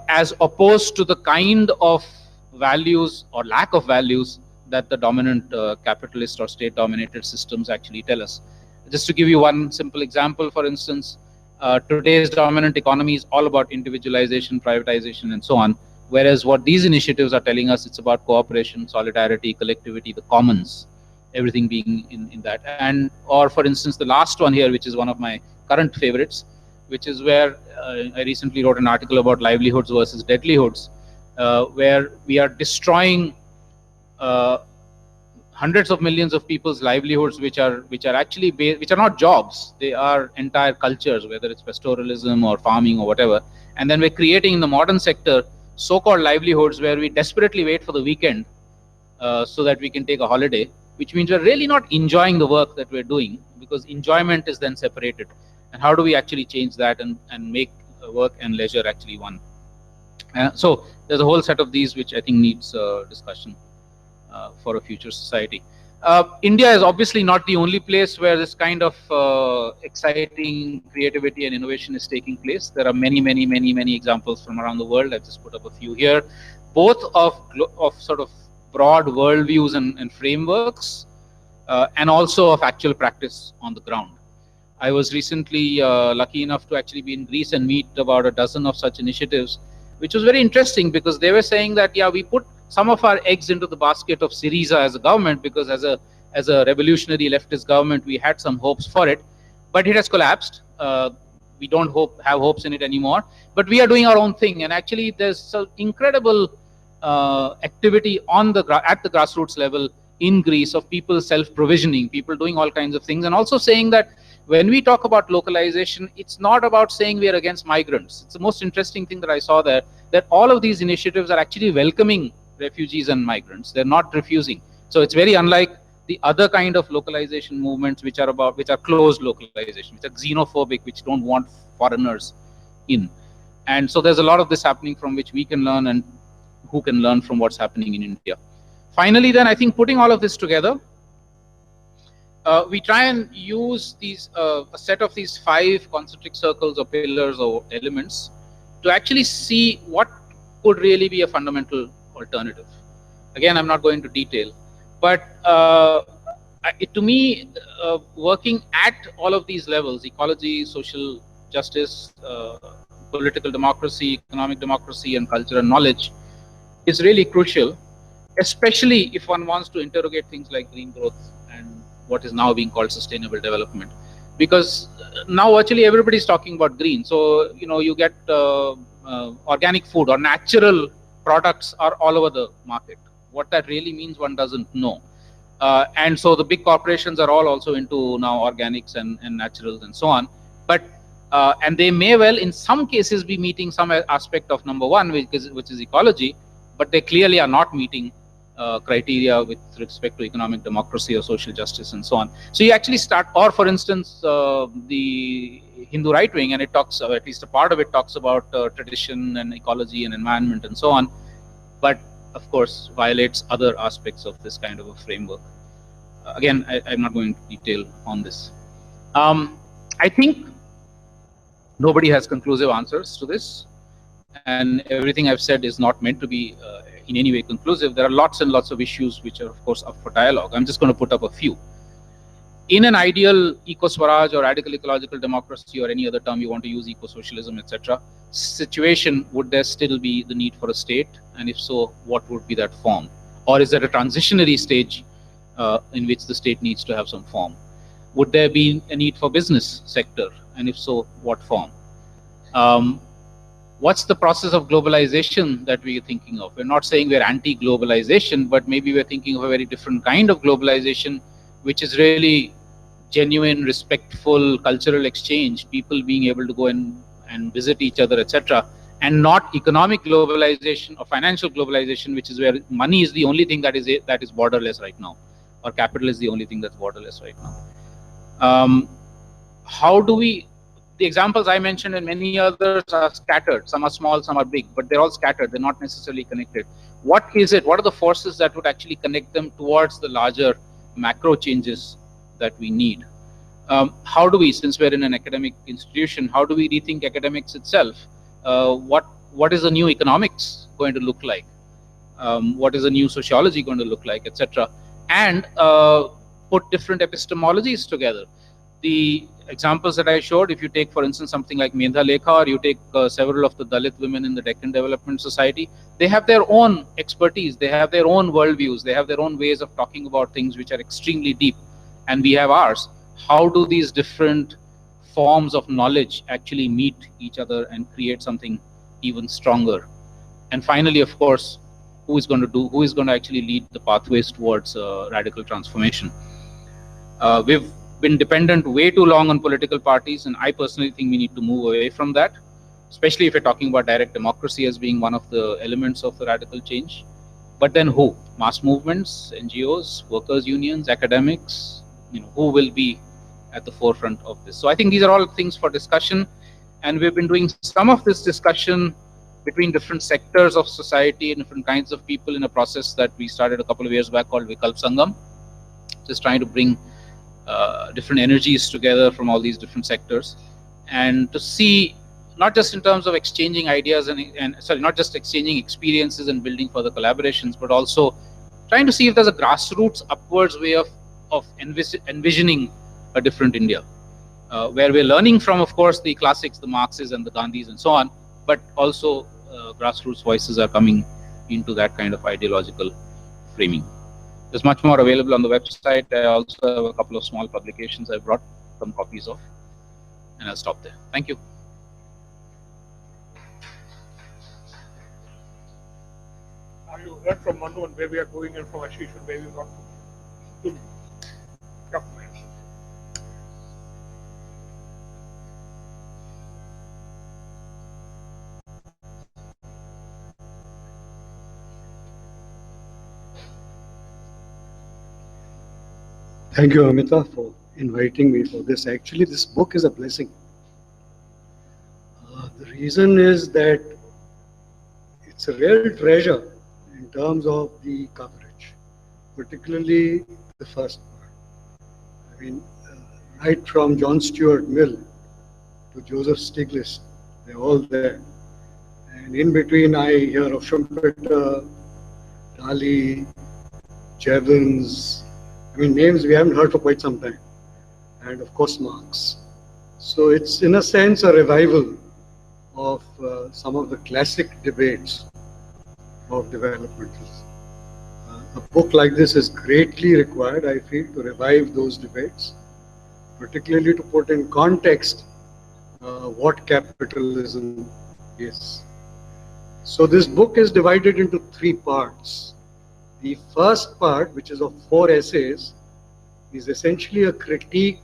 as opposed to the kind of values or lack of values that the dominant capitalist or state-dominated systems actually tell us. Just to give you one simple example, for instance, today's dominant economy is all about individualization, privatization, and so on. Whereas what these initiatives are telling us, it's about cooperation, solidarity, collectivity, the commons, everything being in that. And, or for instance, the last one here, which is one of my current favorites, which is where I recently wrote an article about livelihoods versus deadlihoods, where we are destroying hundreds of millions of people's livelihoods, which are actually which are not jobs, they are entire cultures, whether it's pastoralism or farming or whatever. And then we're creating in the modern sector so-called livelihoods where we desperately wait for the weekend so that we can take a holiday, which means we're really not enjoying the work that we're doing, because enjoyment is then separated. And how do we actually change that and make work and leisure actually one? So there's a whole set of these which I think needs discussion for a future society. India is obviously not the only place where this kind of exciting creativity and innovation is taking place. There are many, many, many, many examples from around the world. I've just put up a few here, both of sort of broad worldviews and frameworks, and also of actual practice on the ground. I was recently lucky enough to actually be in Greece and meet about a dozen of such initiatives, which was very interesting because they were saying that, yeah, we put some of our eggs into the basket of Syriza as a government because as a revolutionary leftist government, we had some hopes for it, but it has collapsed. We don't have hopes in it anymore, but we are doing our own thing. And actually there's some incredible activity on at the grassroots level in Greece of people self-provisioning, people doing all kinds of things, and also saying that when we talk about localization, it's not about saying we are against migrants. It's the most interesting thing that I saw there, that all of these initiatives are actually welcoming refugees and migrants. They're not refusing. So it's very unlike the other kind of localization movements which are closed localization, which are xenophobic, which don't want foreigners in. And so there's a lot of this happening from which we can learn, and who can learn from what's happening in India. Finally, then, I think putting all of this together, we try and use these a set of these 5 concentric circles or pillars or elements to actually see what could really be a fundamental alternative. Again, I'm not going into detail, but to me, working at all of these levels, ecology, social justice, political democracy, economic democracy, and culture and knowledge, is really crucial, especially if one wants to interrogate things like green growth and what is now being called sustainable development. Because now virtually everybody is talking about green. So, you know, you get organic food or natural products are all over the market. What that really means, one doesn't know. And so the big corporations are all also into now organics and naturals and so on. But and they may well in some cases be meeting some aspect of number 1, which is ecology, but they clearly are not meeting criteria with respect to economic democracy or social justice and so on. So you actually start, or for instance, the Hindu right wing, and it talks, or at least a part of it talks about tradition and ecology and environment and so on, but of course violates other aspects of this kind of a framework. Again, I'm not going into detail on this. I think nobody has conclusive answers to this, and everything I've said is not meant to be in any way conclusive. There are lots and lots of issues which are, of course, up for dialogue. I'm just going to put up a few. In an ideal eco-Swaraj or radical ecological democracy, or any other term you want to use, eco-socialism, etc., situation, would there still be the need for a state? And if so, what would be that form? Or is there a transitionary stage in which the state needs to have some form? Would there be a need for business sector? And if so, what form? What's the process of globalization that we are thinking of? We're not saying we're anti-globalization, but maybe we're thinking of a very different kind of globalization, which is really genuine, respectful cultural exchange, people being able to go and visit each other, etc., and not economic globalization or financial globalization, which is where money is the only thing that is borderless right now, or capital is the only thing that's borderless right now. How do we? The examples I mentioned and many others are scattered. Some are small, some are big, but they're all scattered. They're not necessarily connected. What is it? What are the forces that would actually connect them towards the larger macro changes that we need? How do we, since we're in an academic institution, how do we rethink academics itself? What is the new economics going to look like? What is the new sociology going to look like, etc.? And put different epistemologies together. The examples that I showed, if you take, for instance, something like Medha Lekha, or you take several of the Dalit women in the Deccan Development Society, they have their own expertise, they have their own worldviews, they have their own ways of talking about things which are extremely deep, and we have ours. How do these different forms of knowledge actually meet each other and create something even stronger? And finally, of course, who is going to actually lead the pathways towards radical transformation? We've been dependent way too long on political parties, and I personally think we need to move away from that, especially if you're talking about direct democracy as being one of the elements of the radical change. But then who? Mass movements, NGOs, workers' unions, academics, who will be at the forefront of this? So I think these are all things for discussion, and we've been doing some of this discussion between different sectors of society and different kinds of people in a process that we started a couple of years back called Vikalp Sangam, just trying to bring different energies together from all these different sectors, and to see, not just in terms of exchanging ideas and not just exchanging experiences and building further collaborations, but also trying to see if there's a grassroots upwards way of envisioning a different India. where we're learning from, of course, the classics, the Marxes and the Gandhis and so on, but also grassroots voices are coming into that kind of ideological framing. There's much more available on the website. I also have a couple of small publications I brought some copies of, and I'll stop there. Thank you. You heard from Manu and where we are going, and from Ashish and where we got to government. Thank you, Amita, for inviting me for this. Actually, this book is a blessing. The reason is that it's a real treasure in terms of the coverage, particularly the first part. I mean, right from John Stuart Mill to Joseph Stiglitz, they're all there. And in between, I hear of Schumpeter, Dali, Jevons, I mean, names we haven't heard for quite some time. And of course, Marx. So it's in a sense a revival of some of the classic debates of developmentalism. A book like this is greatly required, I feel, to revive those debates, particularly to put in context what capitalism is. So this book is divided into 3 parts. The first part, which is of 4 essays, is essentially a critique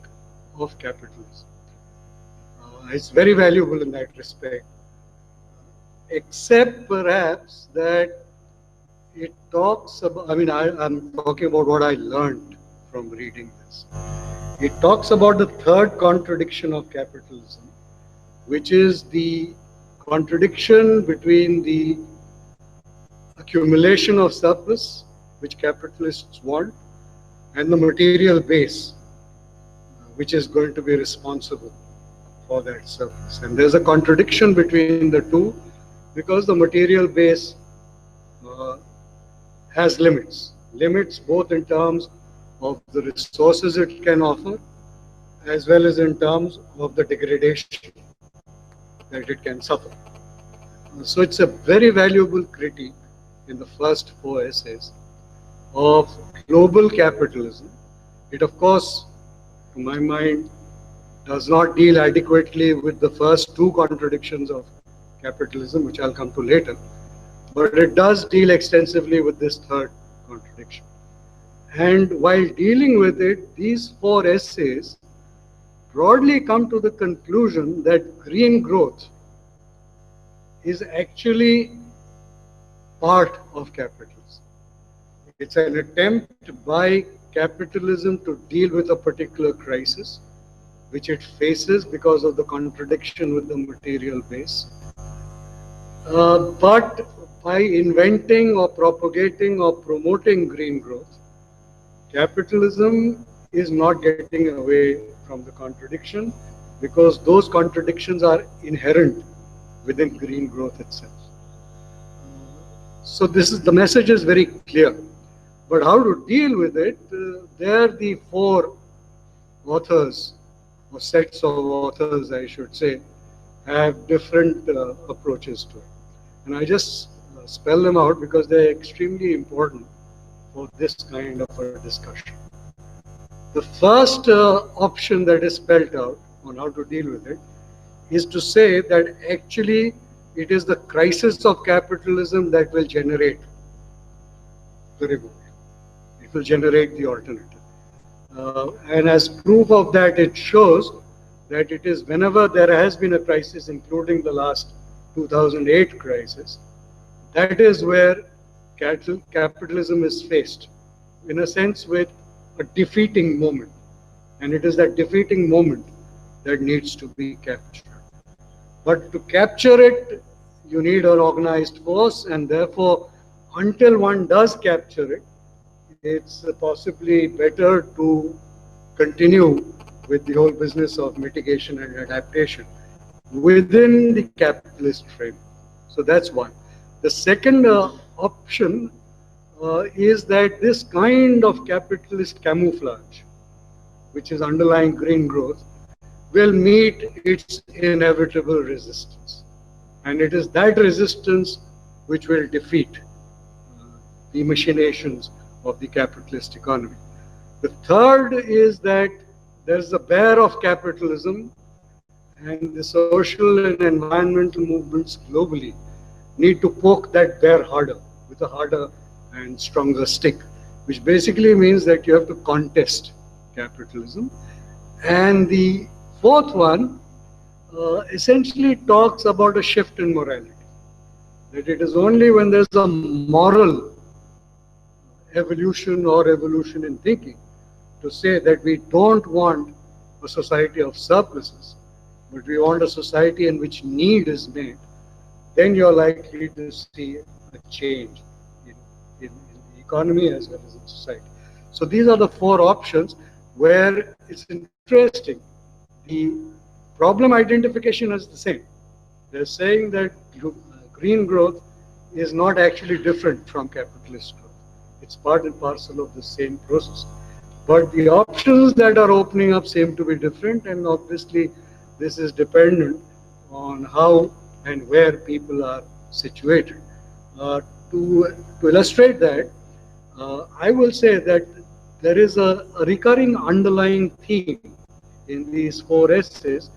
of capitalism. It's very valuable in that respect, except perhaps that it talks about, I mean, I'm talking about what I learned from reading this. It talks about the third contradiction of capitalism, which is the contradiction between the accumulation of surplus, which capitalists want, and the material base, which is going to be responsible for that surplus. And there's a contradiction between the two because the material base has limits both in terms of the resources it can offer, as well as in terms of the degradation that it can suffer. So it's a very valuable critique in the first 4 essays of global capitalism. It, of course, to my mind, does not deal adequately with the first 2 contradictions of capitalism, which I'll come to later, but it does deal extensively with this third contradiction. And while dealing with it, these 4 essays broadly come to the conclusion that green growth is actually part of capitalism. It's an attempt by capitalism to deal with a particular crisis which it faces because of the contradiction with the material base. But by inventing or propagating or promoting green growth, capitalism is not getting away from the contradiction because those contradictions are inherent within green growth itself. So the message is very clear. But how to deal with it, there the 4 authors, or sets of authors I should say, have different approaches to it. And I just spell them out because they're extremely important for this kind of a discussion. The first option that is spelled out on how to deal with it is to say that actually it is the crisis of capitalism that will generate the revolt. It will generate the alternative. And as proof of that, it shows that it is whenever there has been a crisis, including the last 2008 crisis, that is where capitalism is faced, in a sense, with a defeating moment. And it is that defeating moment that needs to be captured. But to capture it, you need an organized force, and therefore, until one does capture it, it's possibly better to continue with the whole business of mitigation and adaptation within the capitalist frame. So that's one. The second option is that this kind of capitalist camouflage, which is underlying green growth, will meet its inevitable resistance. And it is that resistance which will defeat the machinations of the capitalist economy. The third is that there's the bear of capitalism, and the social and environmental movements globally need to poke that bear harder with a harder and stronger stick, which basically means that you have to contest capitalism. And the fourth one essentially talks about a shift in morality, that it is only when there's a moral evolution or evolution in thinking to say that we don't want a society of surpluses, but we want a society in which need is made, then you're likely to see a change in the economy as well as in society. So these are the four options where it's interesting. The problem identification is the same. They're saying that green growth is not actually different from capitalist growth. It's part and parcel of the same process. But the options that are opening up seem to be different, and obviously this is dependent on how and where people are situated. To illustrate that, I will say that there is a recurring underlying theme in these four essays,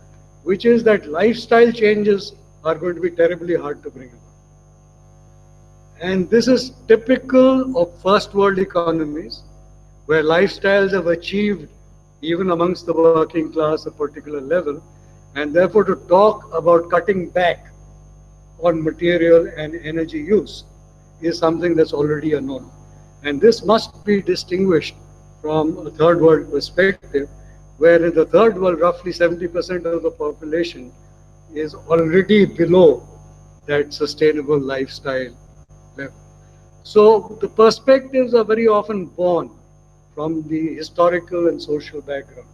which is that lifestyle changes are going to be terribly hard to bring about. And this is typical of first world economies, where lifestyles have achieved, even amongst the working class, a particular level, and therefore to talk about cutting back on material and energy use is something that's already a norm. And this must be distinguished from a third world perspective, where in the third world, roughly 70% of the population is already below that sustainable lifestyle level. So the perspectives are very often born from the historical and social background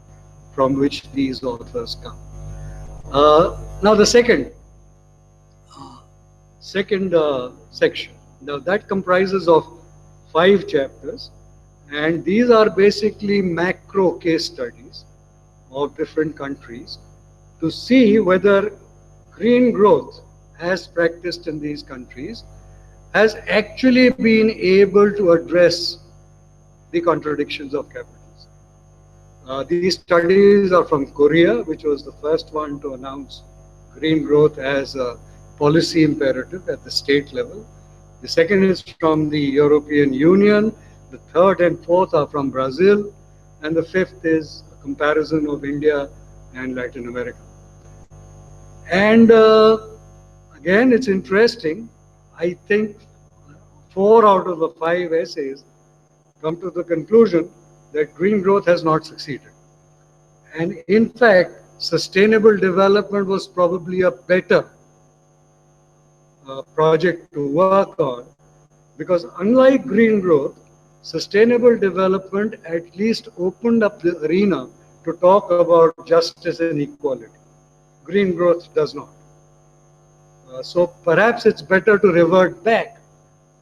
from which these authors come. Now the second section. Now that comprises of 5 chapters, and these are basically macro case studies of different countries to see whether green growth as practiced in these countries has actually been able to address the contradictions of capitalism. These studies are from Korea, which was the first one to announce green growth as a policy imperative at the state level. The second is from the European Union. The third and fourth are from Brazil. And the fifth is a comparison of India and Latin America. And again, it's interesting. I think 4 out of the 5 essays come to the conclusion that green growth has not succeeded. And in fact, sustainable development was probably a better project to work on, because unlike green growth, sustainable development at least opened up the arena to talk about justice and equality. Green growth does not. So perhaps it's better to revert back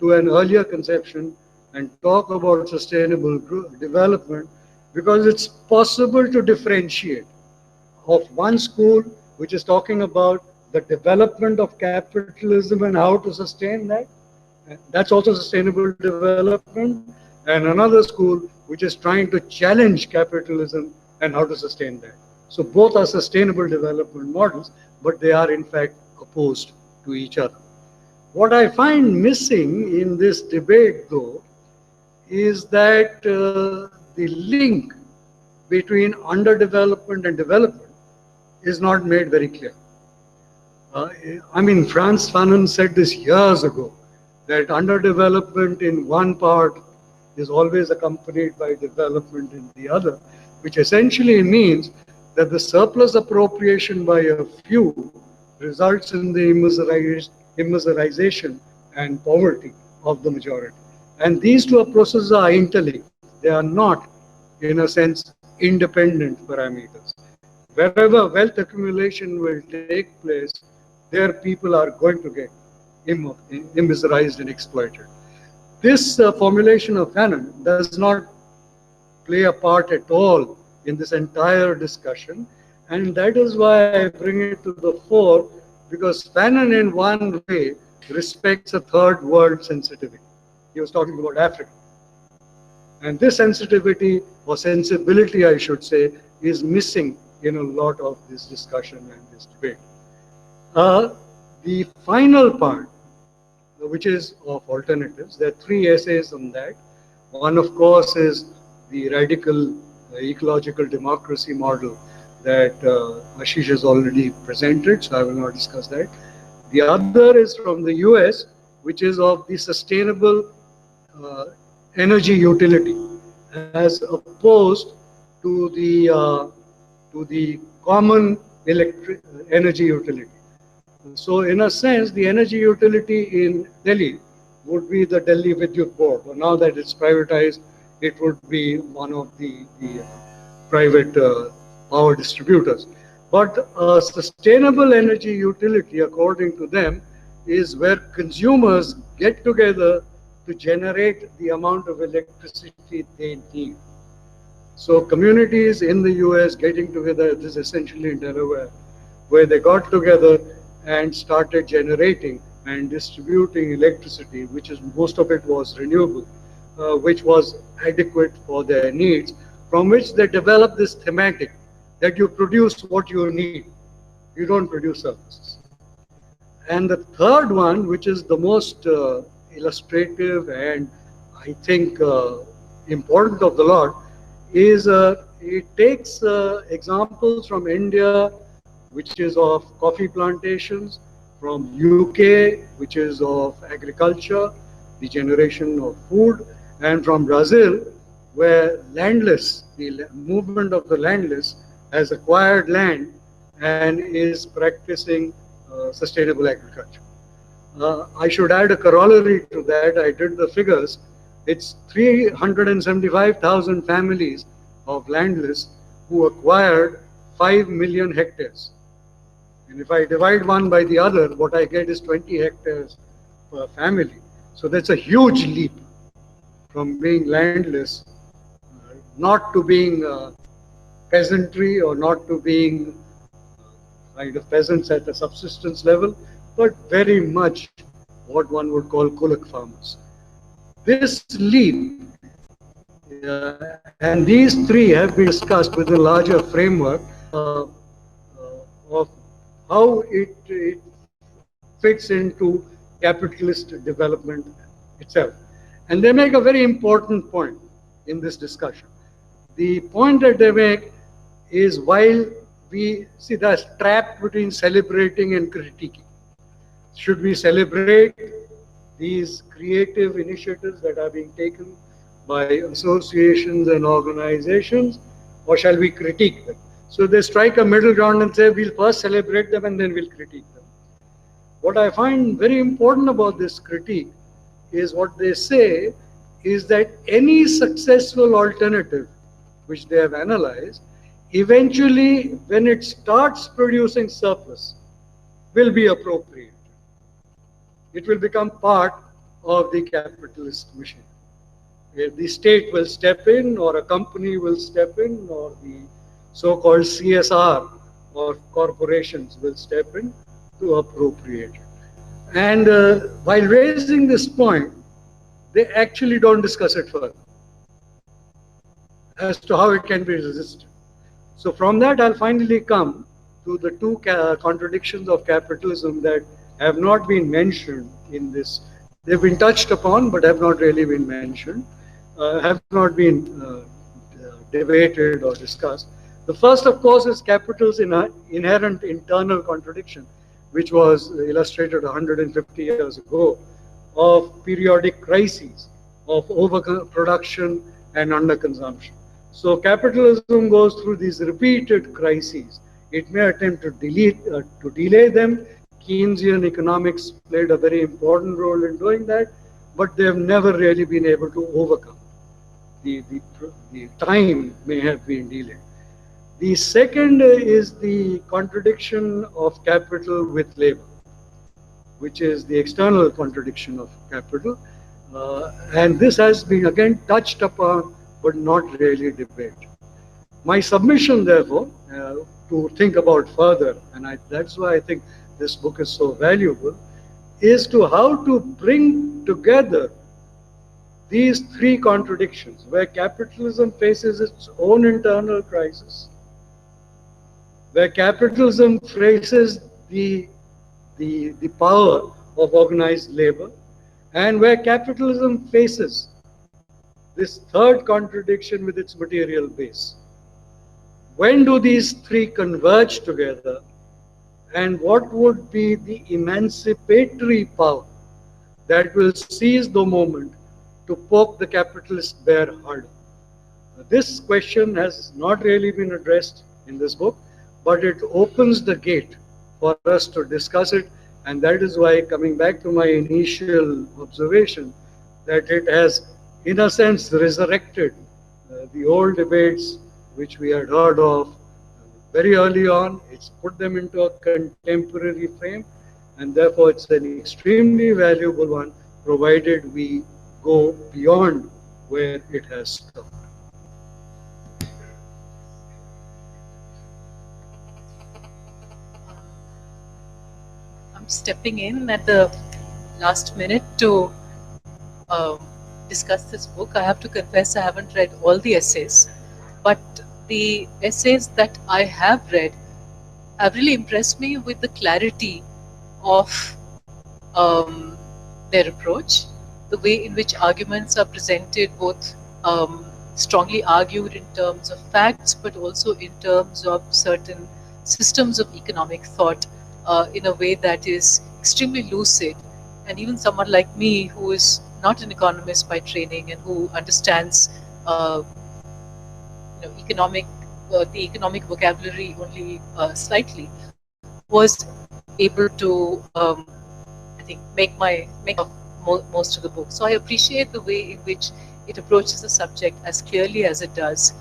to an earlier conception and talk about sustainable development, because it's possible to differentiate of one school which is talking about the development of capitalism and how to sustain that. That's also sustainable development. And another school which is trying to challenge capitalism and how to sustain that. So both are sustainable development models, but they are in fact opposed to each other. What I find missing in this debate, though, is that the link between underdevelopment and development is not made very clear. I mean, Frantz Fanon said this years ago, that underdevelopment in one part is always accompanied by development in the other, which essentially means that the surplus appropriation by a few results in the immiserization and poverty of the majority. And these two processes are interlinked. They are not, in a sense, independent parameters. Wherever wealth accumulation will take place, there people are going to get immiserized and exploited. This formulation of Fanon does not play a part at all in this entire discussion, And that is why I bring it to the fore, because Fanon in one way respects a third world sensitivity. He was talking about Africa. And this sensitivity or sensibility, I should say, is missing in a lot of this discussion and this debate. The final part, which is of alternatives, there are 3 essays on that. One, of course, is the radical ecological democracy model that Ashish has already presented, so I will not discuss that. The other is from the US, which is of the sustainable energy utility, as opposed to the common energy utility. So in a sense, the energy utility in Delhi would be the Delhi Vidyut Board. But now that it's privatized, it would be one of the private power distributors. But a sustainable energy utility, according to them, is where consumers get together to generate the amount of electricity they need. So communities in the US getting together, this is essentially in Delaware, where they got together and started generating and distributing electricity, which is most of it was renewable, which was adequate for their needs, from which they developed this thematic that you produce what you need, you don't produce services. And the third one, which is the most illustrative and I think important of the lot, is it takes examples from India, which is of coffee plantations, from UK, which is of agriculture, the generation of food, and from Brazil, where landless, the movement of the landless has acquired land and is practicing sustainable agriculture. I should add a corollary to that. I did the figures. It's 375,000 families of landless who acquired 5 million hectares. And if I divide one by the other, what I get is 20 hectares per family. So that's a huge leap from being landless, not to being peasantry or not to being kind of peasants at a subsistence level, but very much what one would call kulak farmers. This leap, and these 3 have been discussed within a larger framework of how it fits into capitalist development itself. And they make a very important point in this discussion. The point that they make is, while we see that's trapped between celebrating and critiquing. Should we celebrate these creative initiatives that are being taken by associations and organizations, or shall we critique them? So they strike a middle ground and say, we'll first celebrate them and then we'll critique them. What I find very important about this critique is what they say is that any successful alternative which they have analyzed, eventually when it starts producing surplus, will be appropriated. It will become part of the capitalist machine. The state will step in, or a company will step in, or the so-called CSR or corporations will step in to appropriate it. And while raising this point, they actually don't discuss it further as to how it can be resisted. So from that, I'll finally come to the 2 contradictions of capitalism that have not been mentioned in this. They've been touched upon, but have not really been mentioned, have not been debated or discussed. The first, of course, is capital's inherent internal contradiction, which was illustrated 150 years ago, of periodic crises, of overproduction and underconsumption. So capitalism goes through these repeated crises. It may attempt to delay them. Keynesian economics played a very important role in doing that, but they have never really been able to overcome. The time may have been delayed. The second is the contradiction of capital with labor, which is the external contradiction of capital. And this has been again touched upon, but not really debated. My submission, therefore, to think about further, and that's why I think this book is so valuable, is to how to bring together these three contradictions where capitalism faces its own internal crisis, where capitalism faces the power of organized labor, and where capitalism faces this third contradiction with its material base. When do these three converge together, and what would be the emancipatory power that will seize the moment to poke the capitalist bear harder? This question has not really been addressed in this book, but it opens the gate for us to discuss it, and that is why, coming back to my initial observation, that it has, in a sense, resurrected the old debates which we had heard of very early on. It's put them into a contemporary frame, and therefore it's an extremely valuable one, provided we go beyond where it has stopped. I'm stepping in at the last minute to discuss this book. I have to confess I haven't read all the essays, but the essays that I have read have really impressed me with the clarity of their approach, the way in which arguments are presented, both strongly argued in terms of facts, but also in terms of certain systems of economic thought in a way that is extremely lucid. And even someone like me, who is not an economist by training and who understands the economic vocabulary only slightly, was able to I think make most of the book. So I appreciate the way in which it approaches the subject as clearly as it does,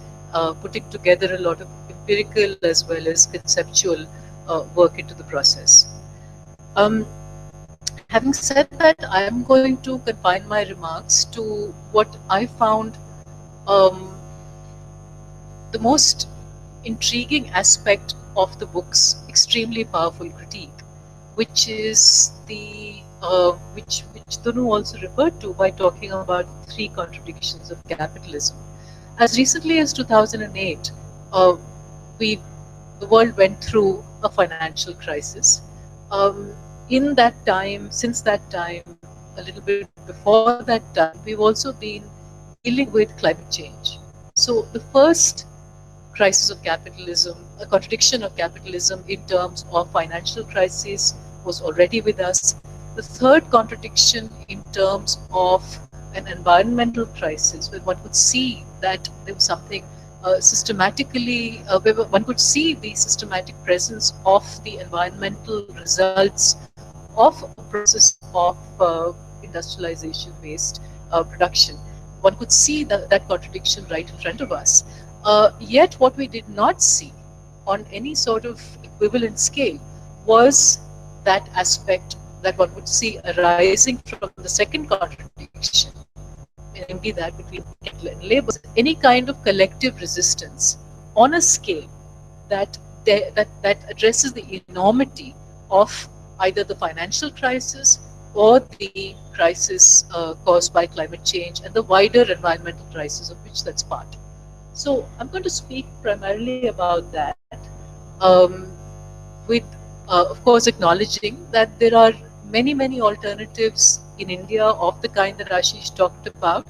putting together a lot of empirical as well as conceptual work into the process. Having said that, I am going to confine my remarks to what I found the most intriguing aspect of the book's extremely powerful critique, which is the which DUNU also referred to by talking about three contradictions of capitalism. As recently as 2008, the world went through a financial crisis. In that time, since that time, a little bit before that time, we've also been dealing with climate change. So the first crisis of capitalism, a contradiction of capitalism in terms of financial crisis, was already with us. The third contradiction in terms of an environmental crisis, where one could see that there was something systematically, where one could see the systematic presence of the environmental results of a process of industrialization-based production. One could see that contradiction right in front of us. Yet what we did not see on any sort of equivalent scale was that aspect that one would see arising from the second contradiction, namely that between capital and labor. Any kind of collective resistance on a scale that addresses the enormity of either the financial crisis or the crisis caused by climate change and the wider environmental crisis of which that's part. So I'm going to speak primarily about that, with of course acknowledging that there are many alternatives in India of the kind that Ashish talked about,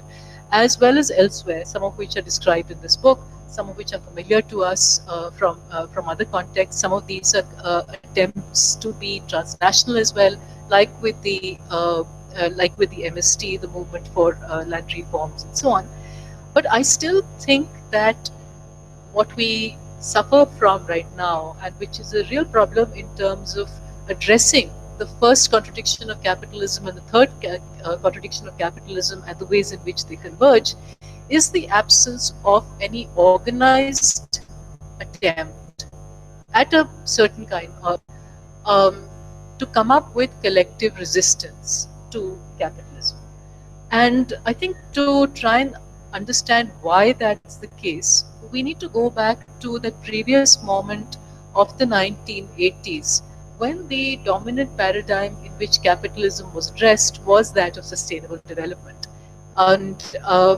as well as elsewhere, some of which are described in this book, some of which are familiar to us from other contexts. Some of these are attempts to be transnational as well, like with the MST, the movement for land reforms and so on. But I still think that what we suffer from right now, and which is a real problem in terms of addressing the first contradiction of capitalism and the third contradiction of capitalism and the ways in which they converge, is the absence of any organized attempt at a certain kind of to come up with collective resistance to capitalism. And I think to try and understand why that's the case, we need to go back to the previous moment of the 1980s, when the dominant paradigm in which capitalism was addressed was that of sustainable development. And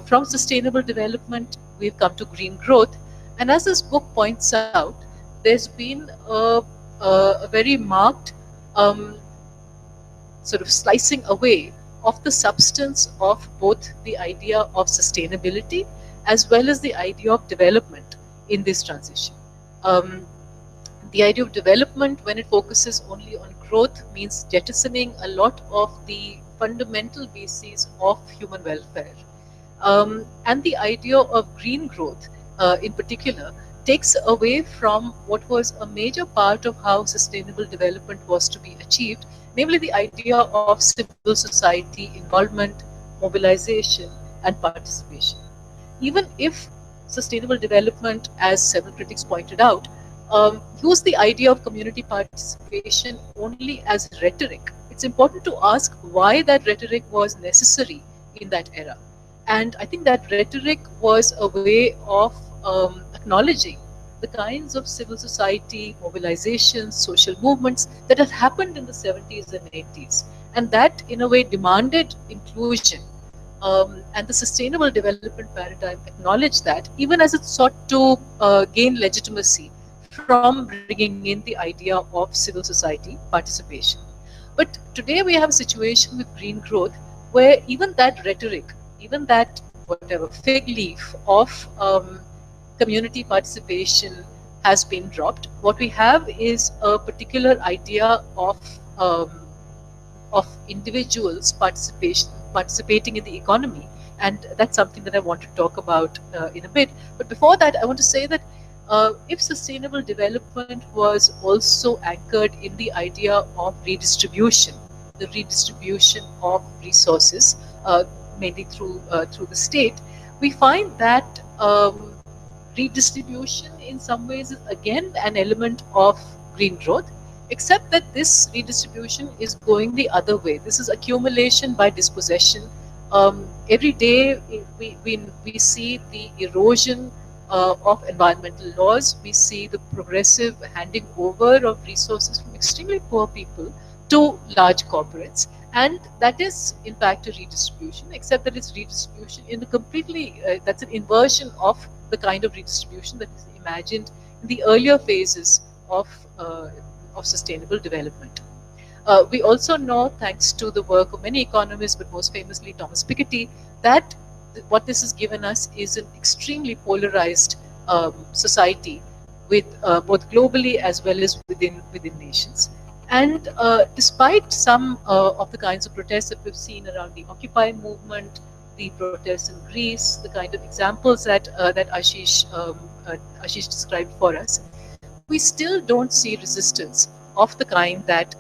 from sustainable development, we've come to green growth. And as this book points out, there's been a very marked um, sort of slicing away of the substance of both the idea of sustainability as well as the idea of development in this transition. Um, the idea of development, when it focuses only on growth, means jettisoning a lot of the fundamental bases of human welfare. And the idea of green growth, in particular, takes away from what was a major part of how sustainable development was to be achieved, namely the idea of civil society involvement, mobilization, and participation. Even if sustainable development, as several critics pointed out, use the idea of community participation only as rhetoric, it's important to ask why that rhetoric was necessary in that era. And I think that rhetoric was a way of acknowledging the kinds of civil society mobilizations, social movements that had happened in the 70s and 80s. And that, in a way, demanded inclusion. And the sustainable development paradigm acknowledged that, even as it sought to gain legitimacy from bringing in the idea of civil society participation. But today we have a situation with green growth where even that rhetoric, even that whatever fig leaf of community participation has been dropped. What we have is a particular idea of individuals participating in the economy, and that's something that I want to talk about in a bit. But before that, I want to say that if sustainable development was also anchored in the idea of redistribution, the redistribution of resources, mainly through the state, we find that redistribution in some ways is again an element of green growth, except that this redistribution is going the other way. This is accumulation by dispossession. Every day we see the erosion of environmental laws. We see the progressive handing over of resources from extremely poor people to large corporates. And that is, in fact, a redistribution, except that it's redistribution in a completely, that's an inversion of the kind of redistribution that is imagined in the earlier phases of sustainable development. We also know, thanks to the work of many economists, but most famously Thomas Piketty, that what this has given us is an extremely polarized society, with both globally as well as within nations. And despite some of the kinds of protests that we've seen around the Occupy movement, the protests in Greece, the kind of examples that Ashish described for us, we still don't see resistance of the kind that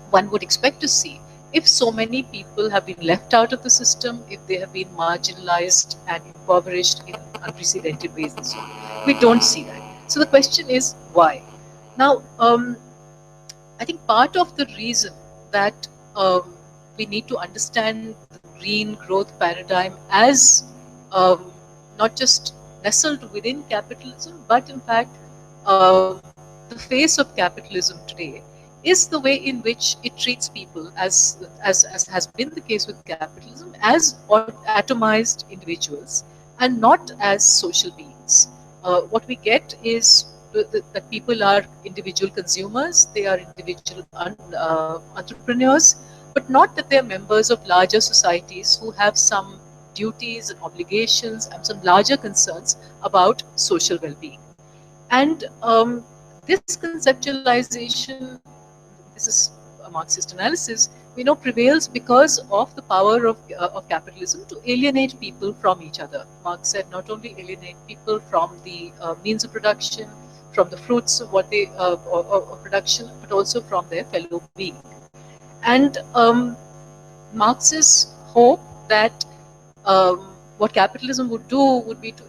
one would expect to see if so many people have been left out of the system, if they have been marginalized and impoverished in unprecedented ways and so on. We don't see that. So the question is, why? Now, I think part of the reason that we need to understand the green growth paradigm as not just nestled within capitalism, but in fact the face of capitalism today is the way in which it treats people, as has been the case with capitalism, as atomized individuals and not as social beings. What we get is that people are individual consumers, they are individual entrepreneurs, but not that they are members of larger societies who have some duties and obligations and some larger concerns about social well-being. And this conceptualization, this is a Marxist analysis, we know prevails because of the power of capitalism to alienate people from each other. Marx said not only alienate people from the means of production, from the fruits of what they of production, but also from their fellow being. And Marx's hope that what capitalism would do would be to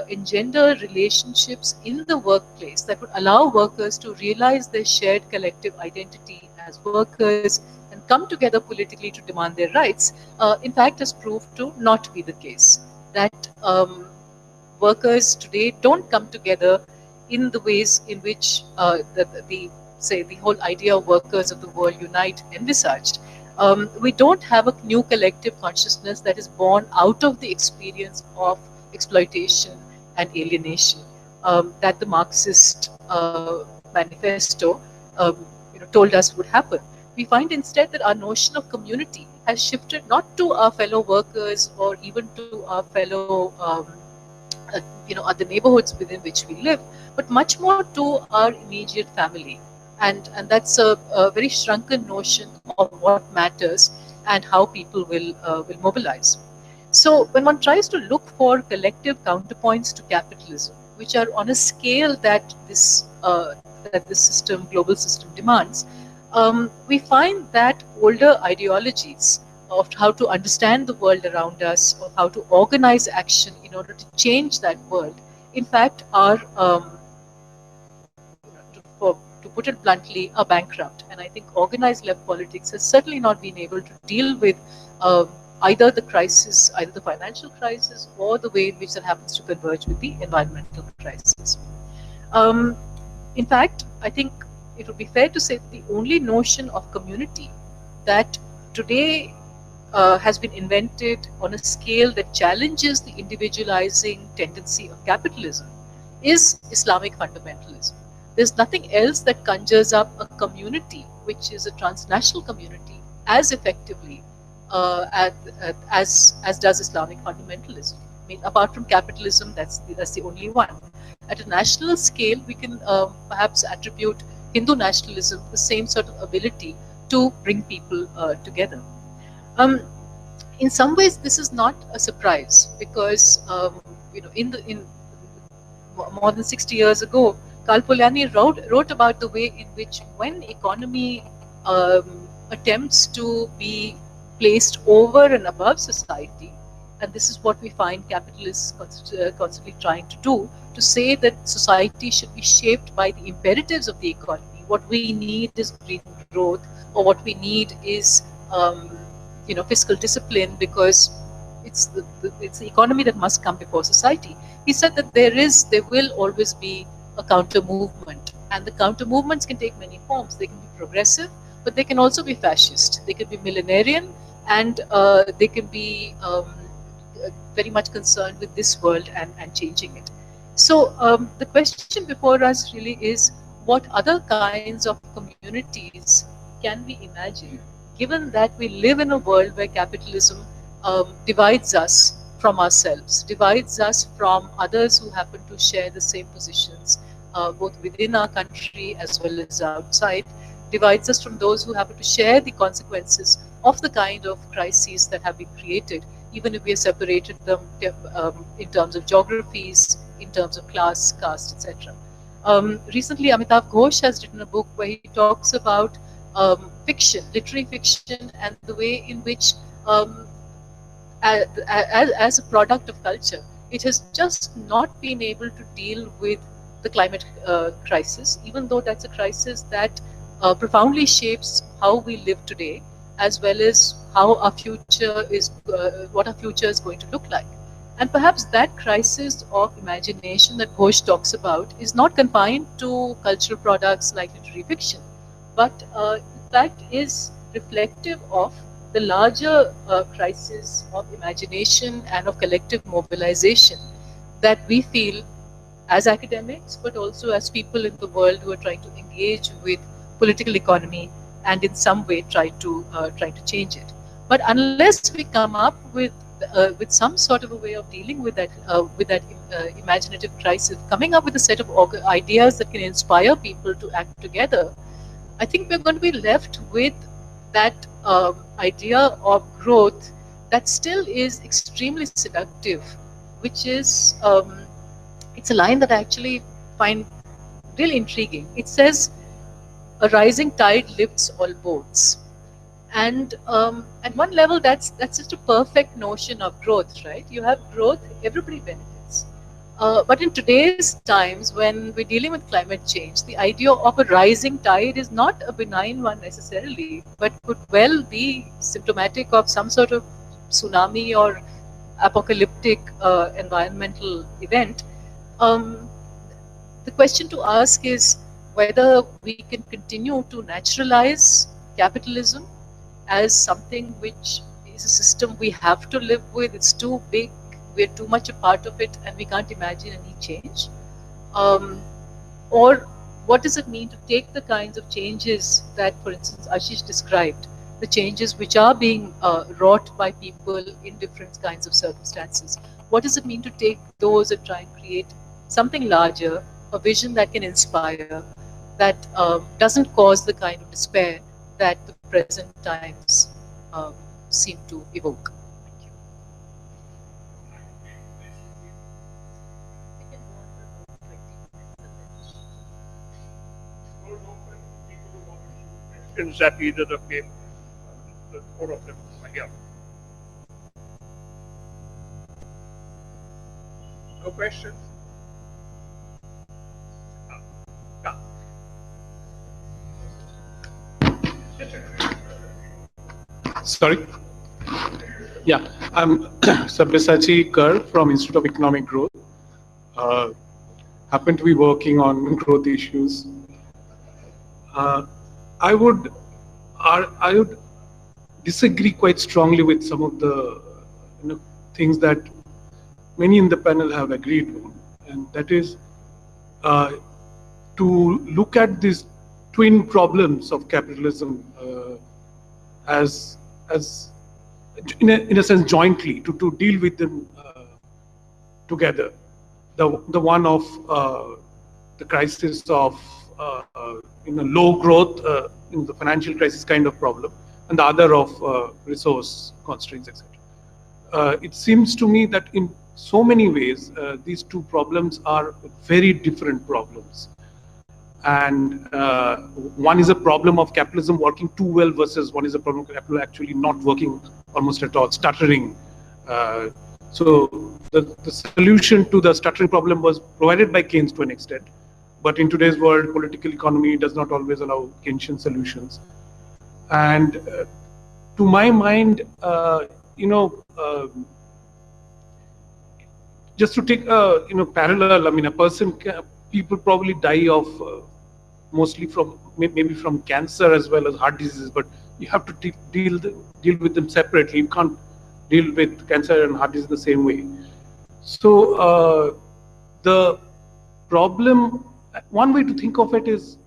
engender relationships in the workplace that would allow workers to realize their shared collective identity as workers and come together politically to demand their rights, in fact has proved to not be the case. That workers today don't come together in the ways in which the whole idea of workers of the world unite envisaged. We don't have a new collective consciousness that is born out of the experience of exploitation and alienation that the Marxist manifesto told us would happen. We find instead that our notion of community has shifted not to our fellow workers or even to our fellow other neighborhoods within which we live, but much more to our immediate family. And that's a very shrunken notion of what matters and how people will mobilize. So when one tries to look for collective counterpoints to capitalism, which are on a scale that this system, global system, demands, we find that older ideologies of how to understand the world around us, or how to organize action in order to change that world, in fact, are, to put it bluntly, are bankrupt. And I think organized left politics has certainly not been able to deal with either the crisis, either the financial crisis, or the way in which that happens to converge with the environmental crisis. In fact, I think it would be fair to say that the only notion of community that today has been invented on a scale that challenges the individualizing tendency of capitalism is Islamic fundamentalism. There's nothing else that conjures up a community, which is a transnational community, as effectively as does Islamic fundamentalism. I mean, apart from capitalism, that's the only one. At a national scale, we can perhaps attribute Hindu nationalism the same sort of ability to bring people together. In some ways, this is not a surprise because in more than 60 years ago, Karl Polanyi wrote about the way in which, when economy attempts to be placed over and above society, and this is what we find capitalists constantly trying to do, to say that society should be shaped by the imperatives of the economy. What we need is growth, or what we need is fiscal discipline, because it's the economy that must come before society. He said that there will always be a counter movement, and the counter movements can take many forms. They can be progressive, but they can also be fascist. They can be millenarian, and they can be very much concerned with this world and changing it. So the question before us really is, what other kinds of communities can we imagine, given that we live in a world where capitalism divides us from ourselves, divides us from others who happen to share the same positions, both within our country as well as outside, divides us from those who happen to share the consequences of the kind of crises that have been created, even if we have separated them in terms of geographies, in terms of class, caste, etc. Recently, Amitav Ghosh has written a book where he talks about fiction, literary fiction, and the way in which, as a product of culture, it has just not been able to deal with the climate crisis, even though that's a crisis that profoundly shapes how we live today, as well as how our future is, what our future is going to look like. And perhaps that crisis of imagination that Ghosh talks about is not confined to cultural products like literary fiction, but in fact is reflective of the larger crisis of imagination and of collective mobilization that we feel as academics, but also as people in the world who are trying to engage with political economy and in some way try to change it. But unless we come up with some sort of a way of dealing with that imaginative crisis, coming up with a set of ideas that can inspire people to act together, I think we're going to be left with that idea of growth that still is extremely seductive, which is, it's a line that I actually find really intriguing. It says, "A rising tide lifts all boats." And at one level, that's just a perfect notion of growth, right? You have growth, everybody benefits. But in today's times, when we're dealing with climate change, the idea of a rising tide is not a benign one necessarily, but could well be symptomatic of some sort of tsunami or apocalyptic environmental event. the question to ask is whether we can continue to naturalize capitalism as something which is a system we have to live with. It's too big, we're too much a part of it, and we can't imagine any change. Or what does it mean to take the kinds of changes that, for instance, Ashish described, the changes which are being wrought by people in different kinds of circumstances? What does it mean to take those and try and create something larger, a vision that can inspire, that doesn't cause the kind of despair that the present times seem to evoke? Questions that either of them, the four of them are here. No questions? Sorry? Yeah, I'm Sabyasachi Kar from Institute of Economic Growth. Happen to be working on growth issues. I would disagree quite strongly with some of the things that many in the panel have agreed on, and that is to look at these twin problems of capitalism as in a sense jointly, to deal with them together. The one of the crisis of low growth, the financial crisis kind of problem, and the other of resource constraints, etc. It seems to me that in so many ways these two problems are very different problems, and one is a problem of capitalism working too well versus one is a problem of capitalism actually not working almost at all, stuttering. So the solution to the stuttering problem was provided by Keynes to an extent, but in today's world, political economy does not always allow Keynesian solutions. And to my mind, just to take a parallel, I mean, people probably die of mostly from maybe from cancer as well as heart diseases, but you have to deal with them separately. You can't deal with cancer and heart disease the same way. So the problem, one way to think of it is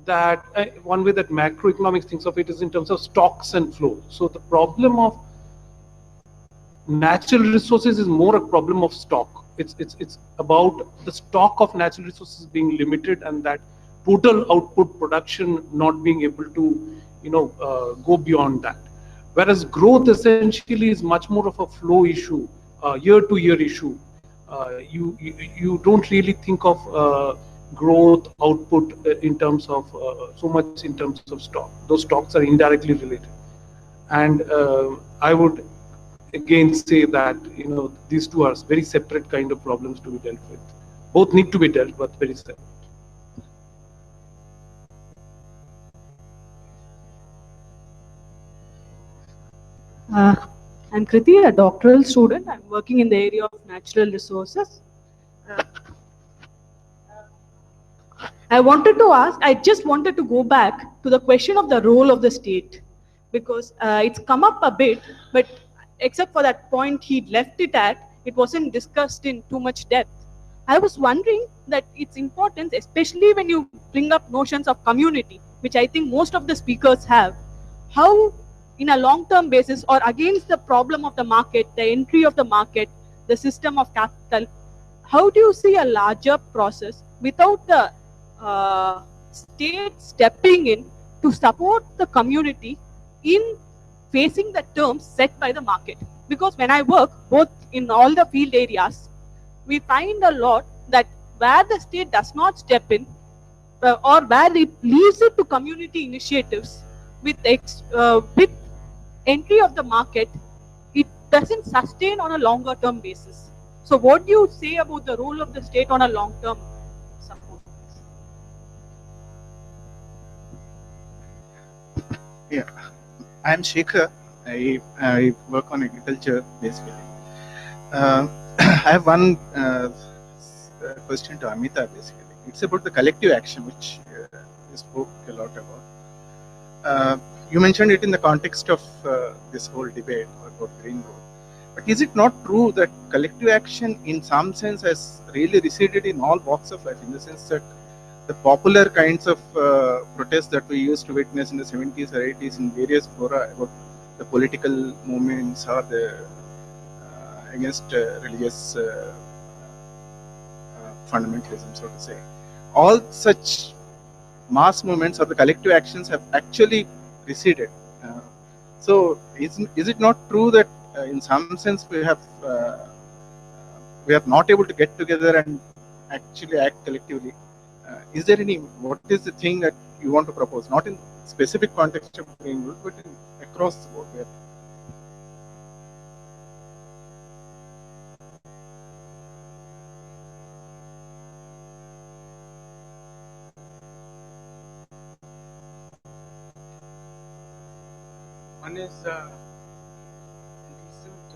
that one way that macroeconomics thinks of it is in terms of stocks and flow. So the problem of natural resources is more a problem of stock. It's about the stock of natural resources being limited and that total output production not being able to go beyond that. Whereas growth essentially is much more of a flow issue, year-to-year issue. You don't really think of growth output in terms of so much in terms of stock. Those stocks are indirectly related, and I would again say that these two are very separate kind of problems to be dealt with. Both need to be dealt, but very separate. I'm Kriti, a doctoral student. I'm working in the area of natural resources. I just wanted to go back to the question of the role of the state, because it's come up a bit, but except for that point he left it at, it wasn't discussed in too much depth. I was wondering that its importance, especially when you bring up notions of community, which I think most of the speakers have, how in a long-term basis or against the problem of the market, the entry of the market, the system of capital, how do you see a larger process without the state stepping in to support the community in facing the terms set by the market? Because when I work both in all the field areas, we find a lot that where the state does not step in or where it leaves it to community initiatives with entry of the market, it doesn't sustain on a longer term basis. So what do you say about the role of the state on a long term support? Yeah, I'm Shekhar. I work on agriculture basically. I have one question to Amita basically. it's about the collective action, which you spoke a lot about. You mentioned it in the context of this whole debate about green growth. But is it not true that collective action in some sense has really receded in all walks of life, in the sense that the popular kinds of protests that we used to witness in the 70s or 80s in various fora about the political movements or the against religious fundamentalism, so to say, all such mass movements or the collective actions have actually receded. So is it not true that in some sense we are not able to get together and actually act collectively? Is there any, what is the thing that you want to propose, not in specific context of green growth, but across the board? One is in recent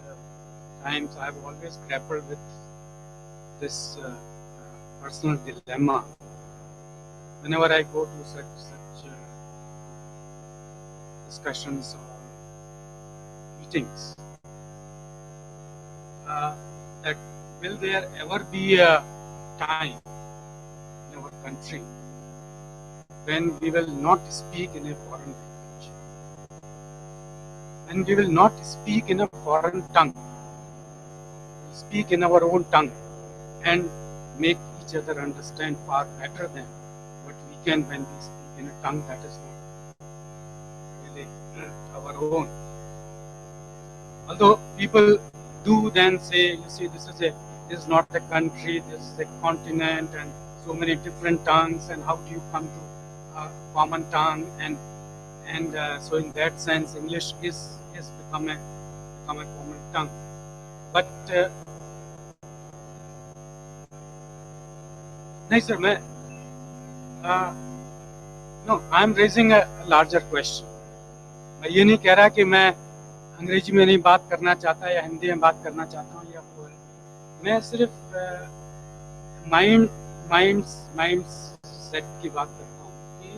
times I have always grappled with this personal dilemma. Whenever I go to such discussions or meetings, that will there ever be a time in our country when we will not speak in a foreign language, when we will not speak in a foreign tongue, we speak in our own tongue and make each other understand far better than what we can when we speak in a tongue that is not really our own. Although people do then say, you see, this is not a country, this is a continent, and so many different tongues, and how do you come to a common tongue? And so in that sense, English is become a common tongue. But no, sir, no, I am raising a larger question. मैं ये नहीं कह रहा कि मैं अंग्रेजी में नहीं बात करना चाहता या हिंदी में बात करना चाहता हूँ या मैं सिर्फ माइंड सेट की बात करता हूँ कि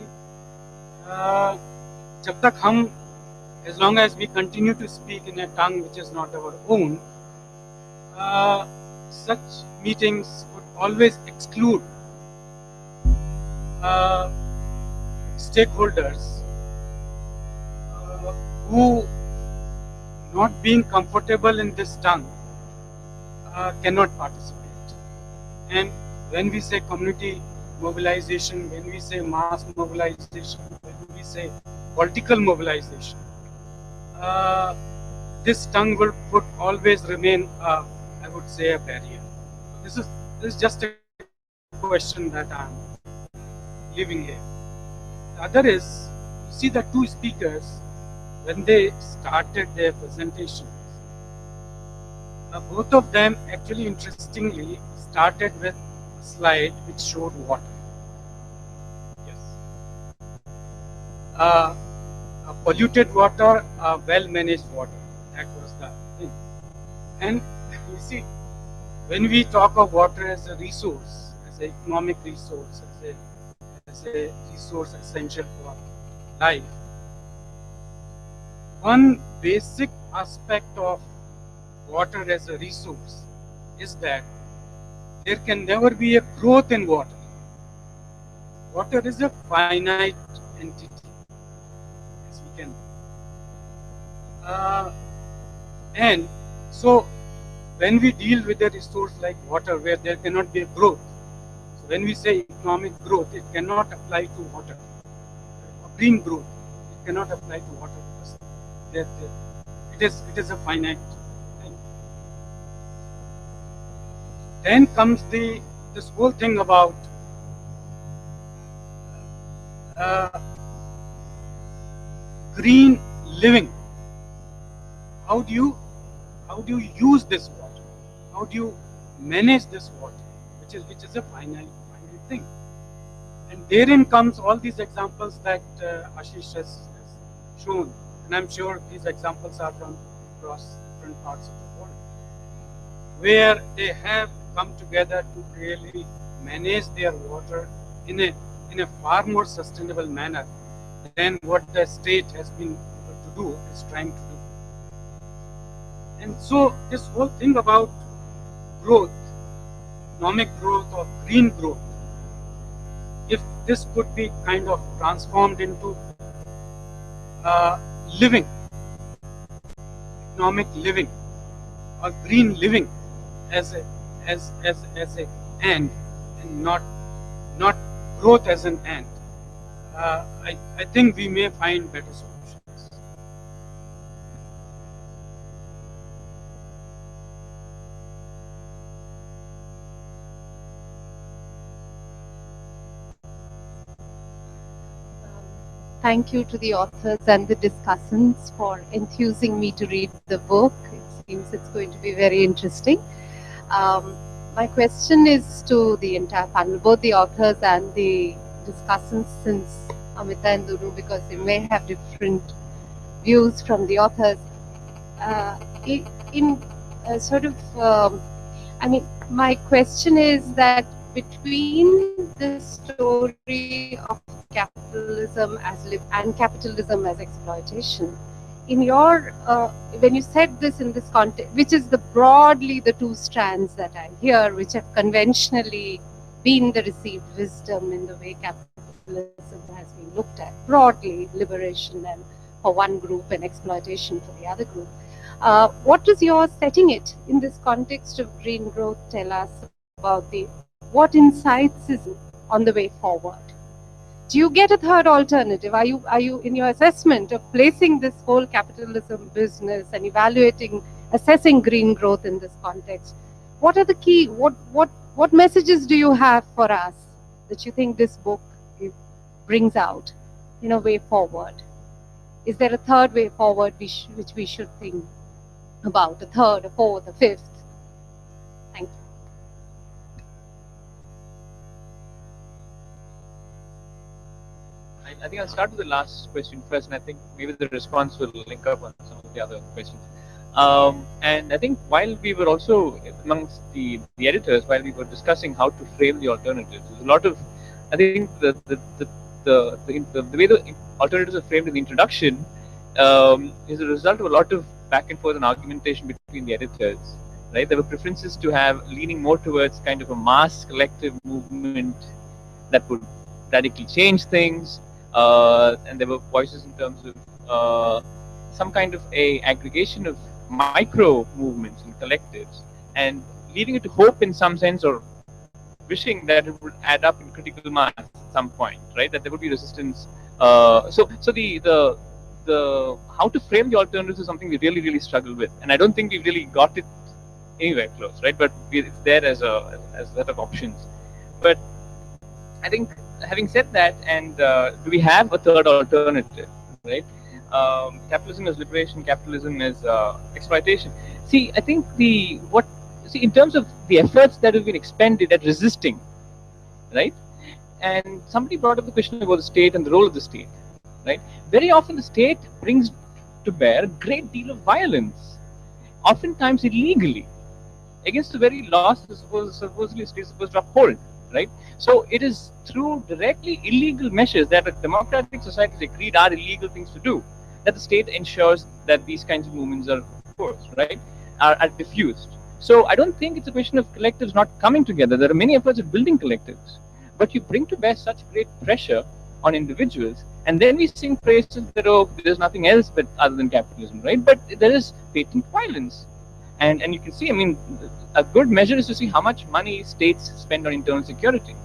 जब तक हम as long as we continue to speak in a tongue which is not our own, such meetings would always exclude stakeholders who, not being comfortable in this tongue, cannot participate. And when we say community mobilization, when we say mass mobilization, when we say political mobilization, this tongue would always remain, I would say, a barrier. This is just a question that I am leaving here. The other is, you see the two speakers, when they started their presentations, both of them actually interestingly started with a slide which showed water. Yes. Polluted water, well-managed water. That was the thing. And you see, when we talk of water as a resource, as an economic resource, as a resource essential for life, one basic aspect of water as a resource is that there can never be a growth in water. Water is a finite entity. And so when we deal with a resource like water where there cannot be a growth, so when we say economic growth, it cannot apply to water. Green growth, it cannot apply to water because it is a finite thing. Then comes this whole thing about green living. How do you use this water? How do you manage this water, which is a finite thing? And therein comes all these examples that Ashish has shown, and I'm sure these examples are from across different parts of the world, where they have come together to really manage their water in a far more sustainable manner than what the state has been able to do, is trying to do. And so this whole thing about growth, economic growth or green growth, if this could be kind of transformed into living, economic living or green living as a and not growth as an and, I think we may find better solutions. Thank you to the authors and the discussants for enthusing me to read the book. It seems it's going to be very interesting. My question is to the entire panel, both the authors and the discussants, since Amita and Dunu, because they may have different views from the authors. My question is that between the story of capitalism and capitalism as exploitation, in your when you said this in this context, which is broadly the two strands that I hear, which have conventionally been the received wisdom in the way capitalism has been looked at, broadly liberation and for one group and exploitation for the other group. What is your setting it in this context of green growth? Tell us about what insights is on the way forward. Do you get a third alternative? Are you in your assessment of placing this whole capitalism business and assessing green growth in this context? What are the key? What messages do you have for us that you think this book brings out in a way forward? Is there a third way forward which we should think about? A third, a fourth, a fifth? Thank you. I think I'll start with the last question first, and I think maybe the response will link up on some of the other questions. And I think while we were also amongst the editors, while we were discussing how to frame the alternatives, there's a lot of, I think the way the alternatives are framed in the introduction is a result of a lot of back and forth and argumentation between the editors. Right, there were preferences to have leaning more towards kind of a mass collective movement that would radically change things. And there were voices in terms of some kind of a aggregation of micro movements and collectives, and leaving it to hope in some sense, or wishing that it would add up in critical mass at some point, right? That there would be resistance. So the how to frame the alternatives is something we really struggle with, and I don't think we've really got it anywhere close, right? But it's there as a set of options. But I think, having said that, and do we have a third alternative, right? Capitalism is liberation, capitalism is exploitation. See, I think in terms of the efforts that have been expended at resisting, right? And somebody brought up the question about the state and the role of the state, right? Very often the state brings to bear a great deal of violence, oftentimes illegally, against the very laws that supposedly state is supposed to uphold. Right, so it is through directly illegal measures that a democratic society has agreed are illegal things to do that the state ensures that these kinds of movements are forced, right, are diffused. So I don't think it's a question of collectives not coming together. There are many efforts at building collectives, but you bring to bear such great pressure on individuals, and then we sing praises that, oh, there's nothing else but other than capitalism, right? But there is patent violence. And you can see, I mean, a good measure is to see how much money states spend on internal security,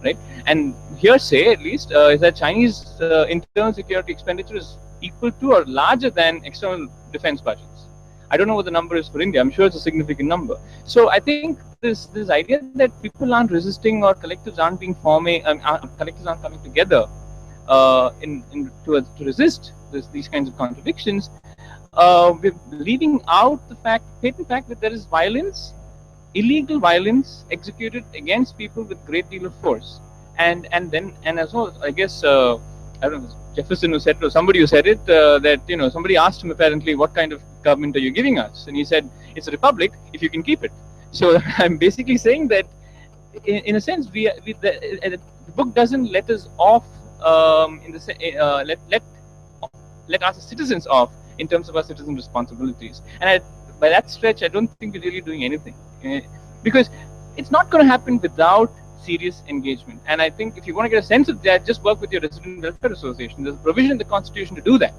right? And hearsay, at least, is that Chinese internal security expenditure is equal to or larger than external defense budgets. I don't know what the number is for India. I'm sure it's a significant number. So I think this idea that people aren't resisting or collectives aren't being collectives aren't coming together to resist these kinds of contradictions. We're leaving out the patent fact that there is violence, illegal violence executed against people with great deal of force, and as well, I guess I don't know, Jefferson who said it, or somebody who said it, that somebody asked him apparently, what kind of government are you giving us, and he said, it's a republic if you can keep it. So I'm basically saying that in a sense, the book doesn't let us off let us as citizens off in terms of our citizen responsibilities. And by that stretch, I don't think we're really doing anything, because it's not going to happen without serious engagement. And I think if you want to get a sense of that, just work with your resident welfare association. There's a provision in the Constitution to do that.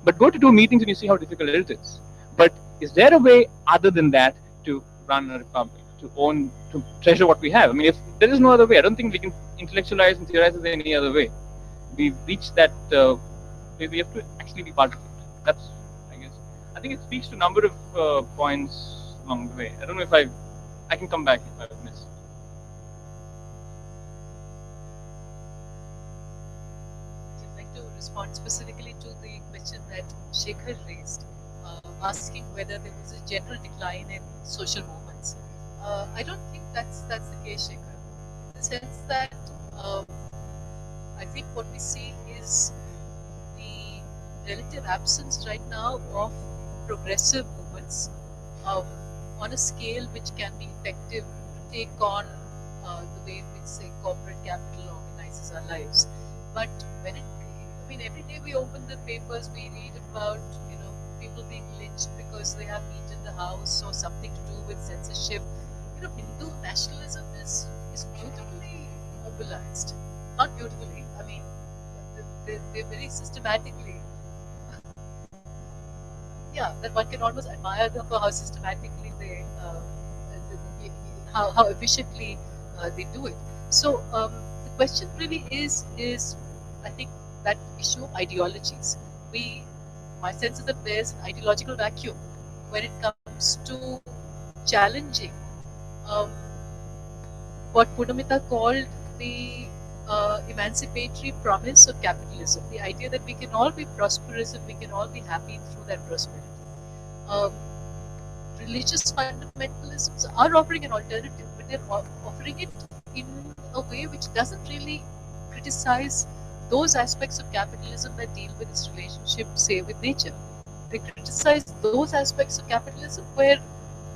But go to 2 meetings and you see how difficult it is. But is there a way other than that to run a republic, to treasure what we have? I mean, if there is no other way, I don't think we can intellectualize and theorize it any other way. We've reached that, we have to actually be part of it. That's, I guess. I think it speaks to a number of points along the way. I don't know if I can come back if I've missed. I'd like to respond specifically to the question that Shekhar raised, asking whether there was a general decline in social movements. I don't think that's the case, Shekhar, in the sense that I think what we see is the relative absence right now of progressive movements on a scale which can be effective to take on the way in which, say, corporate capital organizes our lives. But when every day we open the papers, we read about, people being lynched because they have meat in the house or something to do with censorship. Hindu nationalism is beautifully mobilized. Not beautifully, I mean, they're very systematically. Yeah, that one can almost admire them for how systematically they, how efficiently they do it. So the question really is, I think, that issue of ideologies. My sense is that there's an ideological vacuum when it comes to challenging what Punamita called the emancipatory promise of capitalism, the idea that we can all be prosperous and we can all be happy through that prosperity. Religious fundamentalisms are offering an alternative, but they're offering it in a way which doesn't really criticize those aspects of capitalism that deal with its relationship, say, with nature. They criticize those aspects of capitalism where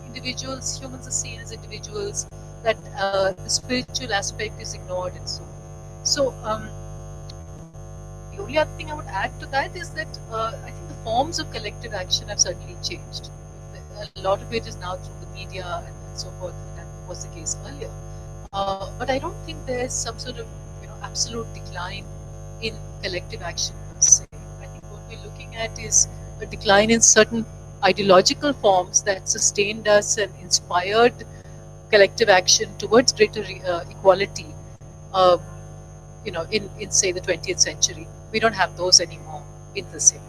individuals, humans are seen as individuals, that the spiritual aspect is ignored and so on. So the only other thing I would add to that is that I think the forms of collective action have certainly changed. A lot of it is now through the media and so forth, and that was the case earlier. But I don't think there's some sort of absolute decline in collective action per se. I think what we're looking at is a decline in certain ideological forms that sustained us and inspired collective action towards greater equality. In say the 20th century, we don't have those anymore in the same way.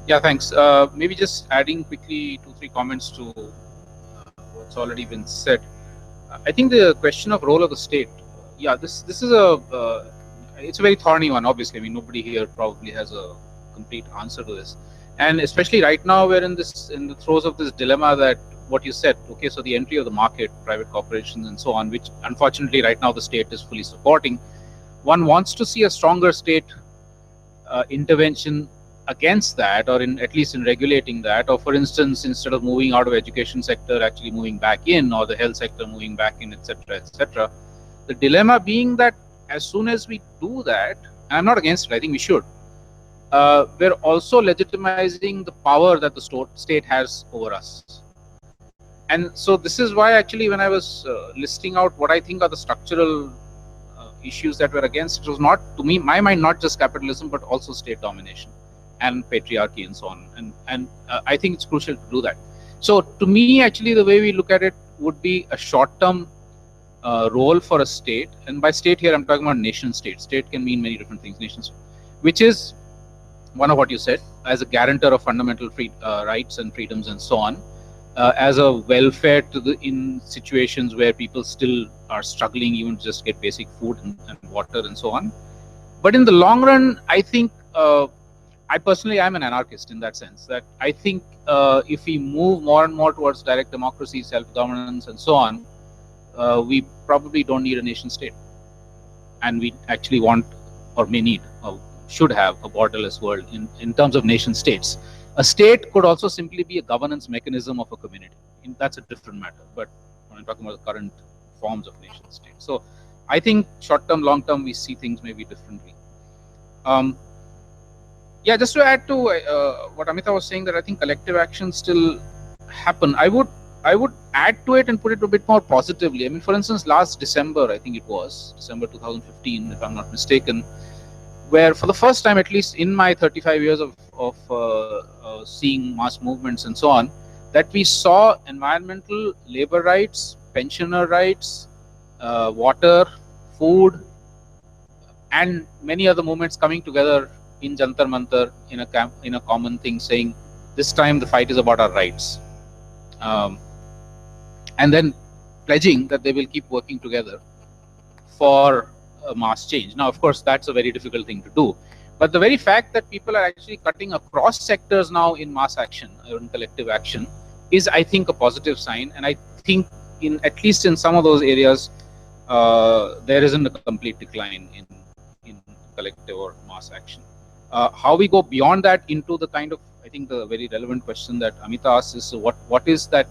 Yeah, thanks. Maybe just adding quickly 2-3 comments to what's already been said. I think the question of role of the state, yeah, this is it's a very thorny one, obviously. I mean, nobody here probably has a complete answer to this. And especially right now, we're in the throes of this dilemma that what you said, okay, so the entry of the market, private corporations and so on, which unfortunately right now the state is fully supporting. One wants to see a stronger state intervention against that, or at least in regulating that, or for instance, instead of moving out of education sector, actually moving back in, or the health sector moving back in, etc., etc. The dilemma being that as soon as we do that, and I'm not against it, I think we should, we're also legitimizing the power that the state has over us. And so this is why actually when I was listing out what I think are the structural issues that we're against, it was not, to me, my mind, not just capitalism, but also state domination and patriarchy and so on. And I think it's crucial to do that. So to me, actually, the way we look at it would be a short-term role for a state. And by state here, I'm talking about nation state. State can mean many different things, nation state, which is one of what you said, as a guarantor of fundamental rights and freedoms and so on, as a welfare in situations where people still are struggling even to just get basic food and water and so on. But in the long run, I think, I personally am an anarchist in that sense, that I think if we move more and more towards direct democracy, self-governance and so on, we probably don't need a nation state, and we actually want or may need or should have a borderless world in terms of nation states. A state could also simply be a governance mechanism of a community. That's a different matter, but when I'm talking about the current forms of nation states. So I think short term, long term, we see things maybe differently. Yeah, just to add to what Amita was saying, that I think collective actions still happen. I would add to it and put it a bit more positively. I mean, for instance, last December, I think it was December 2015, if I'm not mistaken, where for the first time, at least in my 35 years of seeing mass movements and so on, that we saw environmental, labor rights, pensioner rights, water, food, and many other movements coming together in Jantar Mantar in a common thing, saying this time the fight is about our rights, and then pledging that they will keep working together for a mass change. Now, of course, that's a very difficult thing to do, but the very fact that people are actually cutting across sectors now in mass action or in collective action is, I think, a positive sign. And I think at least in some of those areas, there isn't a complete decline in collective or mass action. How we go beyond that into the kind of, I think the very relevant question that Amita asked is, what is that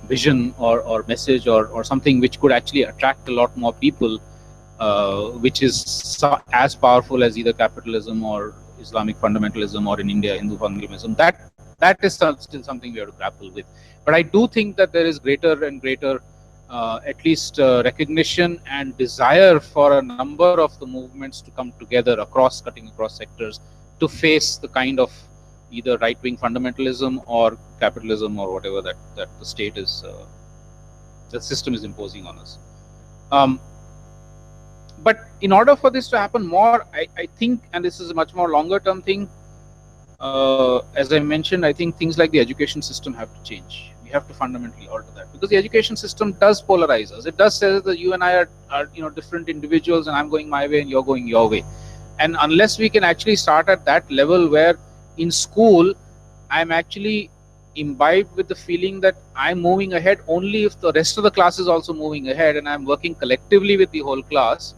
vision or message or something which could actually attract a lot more people, which is as powerful as either capitalism or Islamic fundamentalism, or in India Hindu fundamentalism. That is still something we have to grapple with. But I do think that there is greater and greater at least recognition and desire for a number of the movements to come together cutting across sectors to face the kind of either right-wing fundamentalism or capitalism or whatever that the state is, the system is imposing on us. But in order for this to happen more, I think, and this is a much more longer term thing, as I mentioned, I think things like the education system have to change. We have to fundamentally alter that, because the education system does polarize us. It does say that you and I are different individuals, and I'm going my way and you're going your way. And unless we can actually start at that level where in school I'm actually imbibed with the feeling that I'm moving ahead only if the rest of the class is also moving ahead, and I'm working collectively with the whole class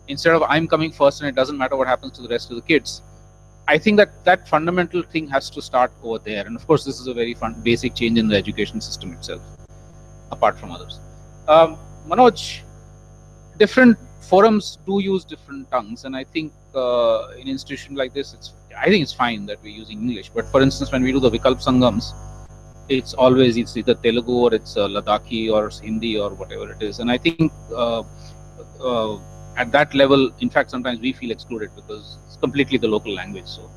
instead of I'm coming first and it doesn't matter what happens to the rest of the kids. I think that fundamental thing has to start over there. And of course, this is a very basic change in the education system itself, apart from others. Manoj, different forums do use different tongues, and I think in an institution like this, I think it's fine that we're using English. But for instance, when we do the Vikalp Sangams, it's either Telugu or it's Ladakhi or Hindi or whatever it is. And I think at that level, in fact, sometimes we feel excluded because it's completely the local language. So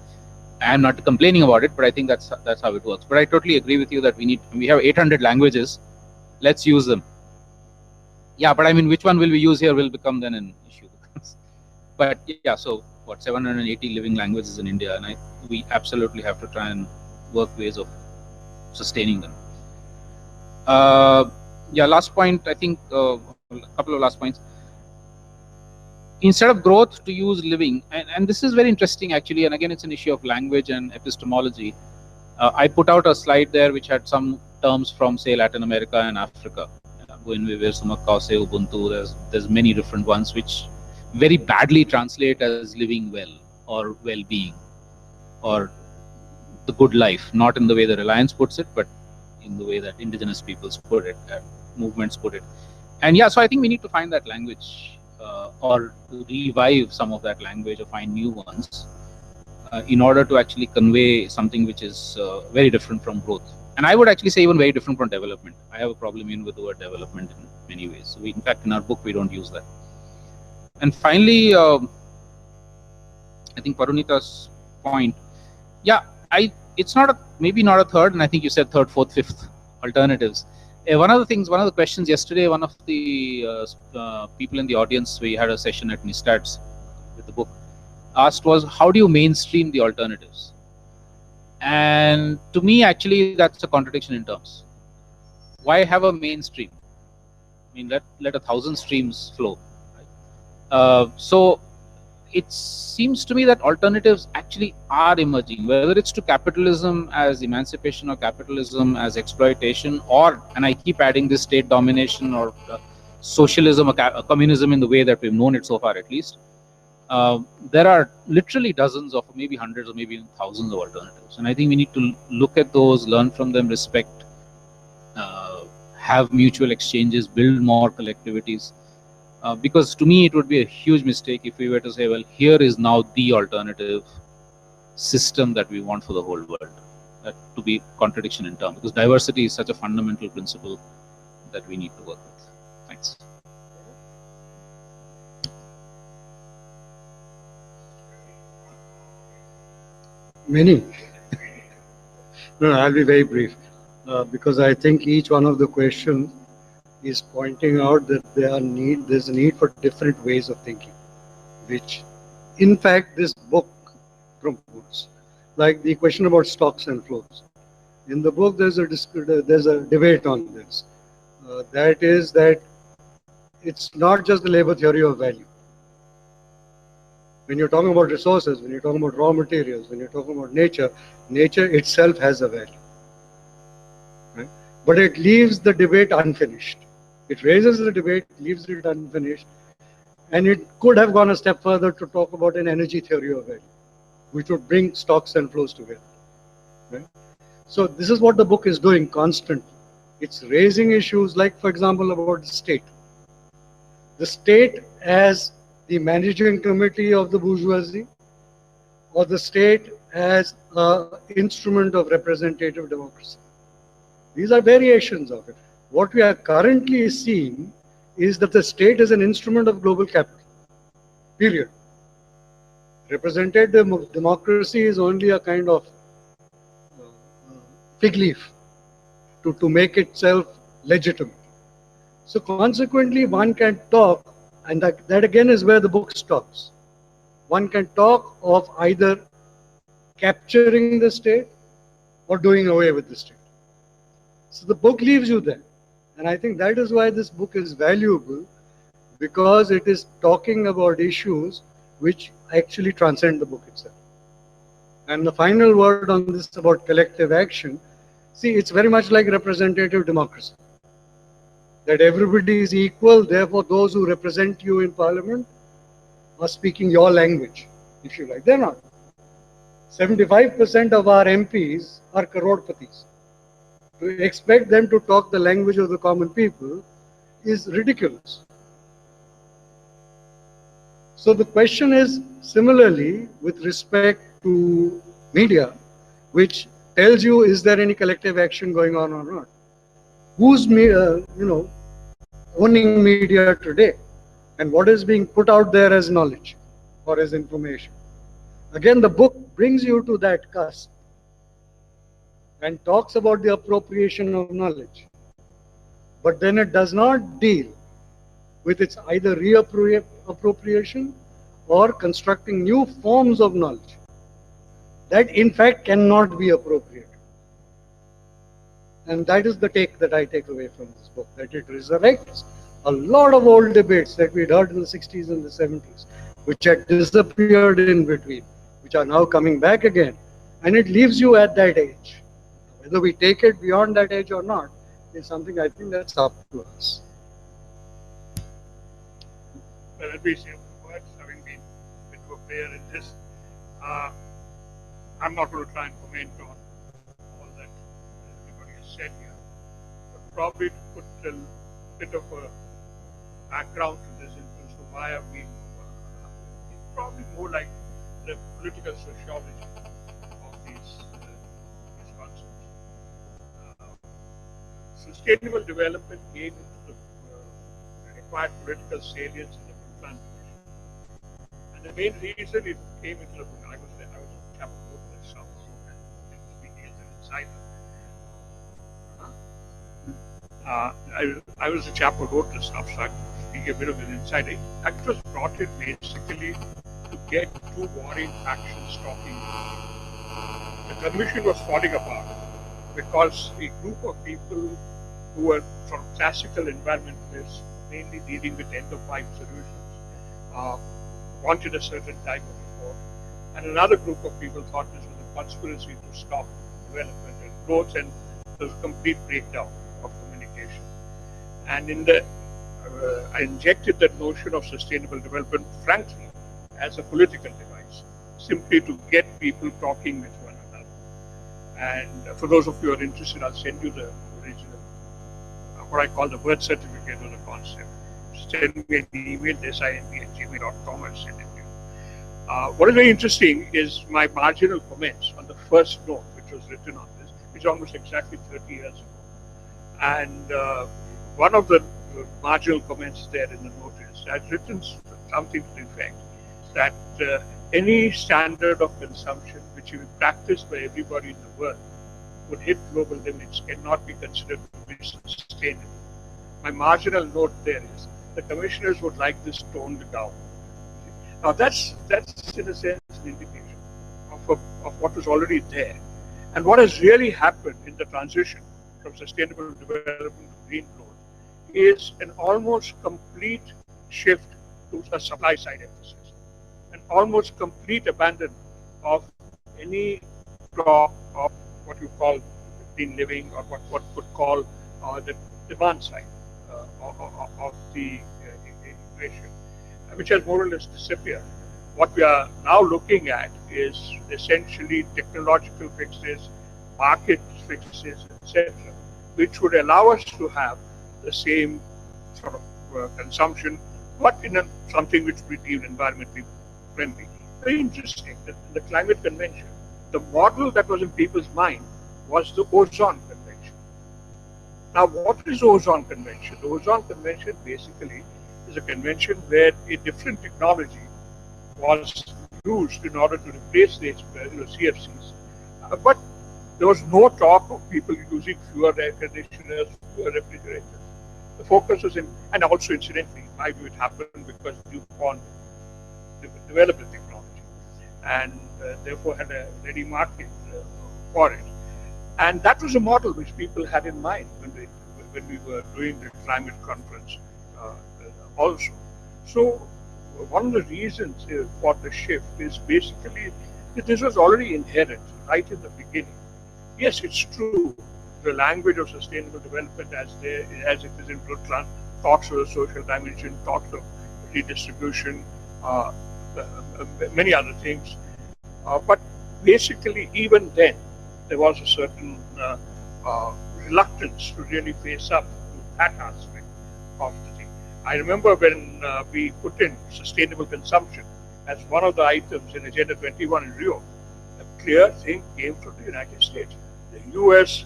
I'm not complaining about it, but I think that's how it works. But I totally agree with you that we have 800 languages. Let's use them. Yeah, but I mean, which one will we use here will become then an issue. But yeah, so what, 780 living languages in India, and we absolutely have to try and work ways of sustaining them. Yeah, last point, I think a couple of last points. Instead of growth, to use living, and this is very interesting actually, and again it's an issue of language and epistemology. I put out a slide there which had some terms from, say, Latin America and Africa. Ubuntu, there's many different ones which very badly translate as living well or well-being or the good life, not in the way the Reliance puts it, but in the way that indigenous peoples put it, movements put it. And yeah, so I think we need to find that language or to revive some of that language or find new ones in order to actually convey something which is very different from growth. And I would actually say even very different from development. I have a problem with the word development in many ways. So in fact, in our book, we don't use that. And finally, I think Parunita's point, yeah, it's not maybe not a third, and I think you said third, fourth, fifth alternatives. One of the questions yesterday, one of the people in the audience, we had a session at NISTATS with the book, asked was, how do you mainstream the alternatives? And to me, actually, that's a contradiction in terms. Why have a mainstream? I mean, let 1,000 streams flow. Right? So it seems to me that alternatives actually are emerging, whether it's to capitalism as emancipation or capitalism as exploitation, or, and I keep adding this, state domination or socialism or communism in the way that we've known it so far at least. There are literally dozens of, maybe hundreds or maybe even thousands of alternatives. And I think we need to look at those, learn from them, respect, have mutual exchanges, build more collectivities. Because to me, it would be a huge mistake if we were to say, well, here is now the alternative system that we want for the whole world. That to be contradiction in terms, because diversity is such a fundamental principle that we need to work with. Thanks. Many. No, I'll be very brief, because I think each one of the questions is pointing out that there's a need for different ways of thinking, which in fact this book promotes. Like the question about stocks and flows. In the book there's a debate on this. That is that it's not just the labor theory of value. When you're talking about resources, when you're talking about raw materials, when you're talking about nature, nature itself has a value. Right? But it leaves the debate unfinished. It raises the debate, leaves it unfinished, and it could have gone a step further to talk about an energy theory of value, which would bring stocks and flows together. Right? So this is what the book is doing constantly. It's raising issues like, for example, about the state. The state as the managing committee of the bourgeoisie, or the state as an instrument of representative democracy. These are variations of it. What we are currently seeing is that the state is an instrument of global capital, period. Representative democracy is only a kind of fig leaf to make itself legitimate. So consequently, one can talk, and that again is where the book stops. One can talk of either capturing the state or doing away with the state. So the book leaves you there. And I think that is why this book is valuable, because it is talking about issues which actually transcend the book itself. And the final word on this about collective action, see, it's very much like representative democracy. That everybody is equal, therefore those who represent you in parliament are speaking your language, if you like. They're not. 75% of our MPs are crorpatis. To expect them to talk the language of the common people is ridiculous. So the question is similarly with respect to media, which tells you, is there any collective action going on or not? Who's owning media today, and what is being put out there as knowledge or as information? Again, the book brings you to that cusp and talks about the appropriation of knowledge. But then it does not deal with its either reappropriation or constructing new forms of knowledge that in fact cannot be appropriated. And that is the take that I take away from this book, that it resurrects a lot of old debates that we'd heard in the 60s and the 70s, which had disappeared in between, which are now coming back again. And it leaves you at that age. Whether we take it beyond that age or not is something I think that's up to us. Well, let me say a few words, having been a bit of a player in this. I'm not going to try and comment on all that everybody has said here, but probably to put a bit of a background to this in terms of why I've been probably more like the political sociology of these concepts. Sustainable development came into the required political salience in the Plan Commission. And the main reason it came into the book, I was a chap who wrote this stuff, I was a chap who wrote this stuff, so I could give a bit of an insight. It was brought in basically to get two warring factions talking. The commission was falling apart because a group of people who were sort of classical environmentalists, mainly dealing with end-of-life solutions, wanted a certain type of report, and another group of people thought this was a conspiracy to stop development and growth, and there was a complete breakdown of communication. And in the I injected that notion of sustainable development, frankly, as a political device, simply to get people talking with one another. And for those of you who are interested, I'll send you the original, what I call the birth certificate of the concept. Send me an email, DESAI@gmail.com, and send it to you. What is very interesting is my marginal comments on the first note, which was written on this, which is almost exactly 30 years ago. And one of the marginal comments there in the notice, I've written something to the effect that any standard of consumption which is practiced by everybody in the world would hit global limits, cannot be considered to be sustainable. My marginal note there is the commissioners would like this toned down. Now that's in a sense an indication of what was already there. And what has really happened in the transition from sustainable development to green growth is an almost complete shift to a supply side emphasis, an almost complete abandon of any talk of what you call green living, or what could call the demand side of the equation, which has more or less disappeared. What we are now looking at is essentially technological fixes, market fixes, etc., which would allow us to have the same sort of consumption, but in something which would be environmentally friendly. Very interesting that in the climate convention, the model that was in people's mind was the ozone convention. Now, what is ozone convention? The ozone convention basically is a convention where a different technology was used in order to replace the CFCs, but there was no talk of people using fewer air conditioners, fewer refrigerators. The focus was in, and also incidentally, in my view, it happened because DuPont developed the technology and therefore had a ready market for it. And that was a model which people had in mind when we were doing the climate conference also. So one of the reasons for the shift is basically that this was already inherent right in the beginning. Yes, it's true. The language of sustainable development, as it is in Brundtland, talks of the social dimension, talks of redistribution, many other things. But basically, even then, there was a certain reluctance to really face up to that aspect of the thing. I remember when we put in sustainable consumption as one of the items in Agenda 21 in Rio, a clear thing came from the United States. The US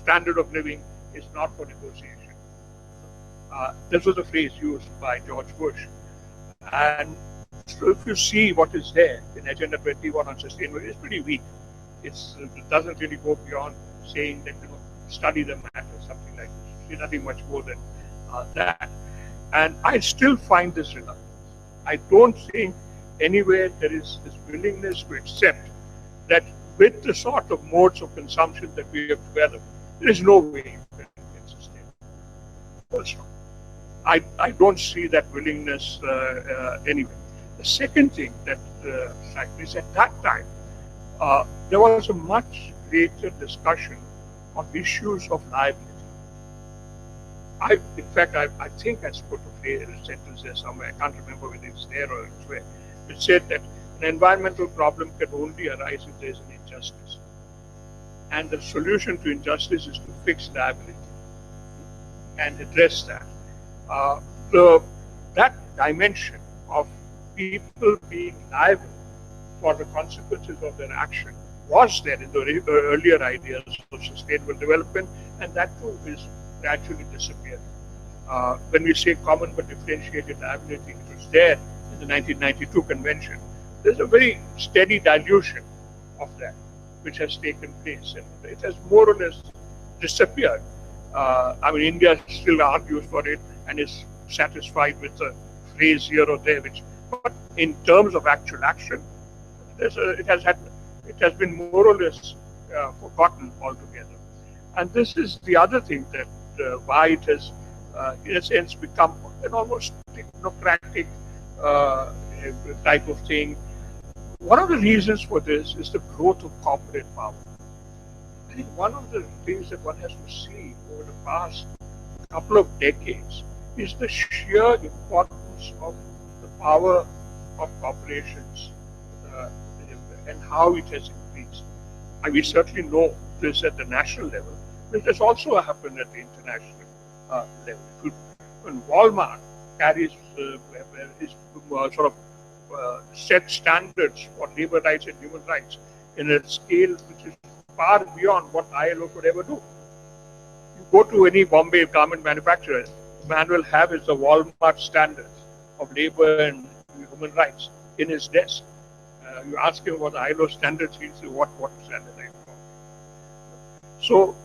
standard of living is not for negotiation. This was a phrase used by George Bush. And so if you see what is there in Agenda 21 on sustainability, it's pretty weak. It doesn't really go beyond saying that, study the matter, something like this. It's nothing much more than that. And I still find this reluctance. I don't think anywhere there is this willingness to accept that with the sort of modes of consumption that we have developed, there is no way you can sustain it. Also, I don't see that willingness anyway. The second thing that is at that time, there was a much greater discussion on issues of liability. In fact, I think I put a sentence there somewhere, I can't remember whether it's there or elsewhere, which said that an environmental problem can only arise if there is an injustice. And the solution to injustice is to fix liability and address that. That dimension of people being liable for the consequences of their action was there in the earlier ideas of sustainable development, and that too is gradually disappearing. When we say common but differentiated liability, which was there in the 1992 convention, there's a very steady dilution of that which has taken place, and it has more or less disappeared. I mean, India still argues for it and is satisfied with a phrase here or there, but in terms of actual action, it has been more or less forgotten altogether. And this is the other thing that why it has, in a sense, become an almost technocratic type of thing. One of the reasons for this is the growth of corporate power. I think one of the things that one has to see over the past couple of decades is the sheer importance of the power of corporations and how it has increased. And we certainly know this at the national level, but it has also happened at the international level. When Walmart carries sort of set standards for labor rights and human rights in a scale which is far beyond what ILO could ever do. You go to any Bombay garment manufacturer, the man will have is the Walmart standards of labor and human rights in his desk. You ask him about the ILO standards, he'll say, what standard are you talking? So,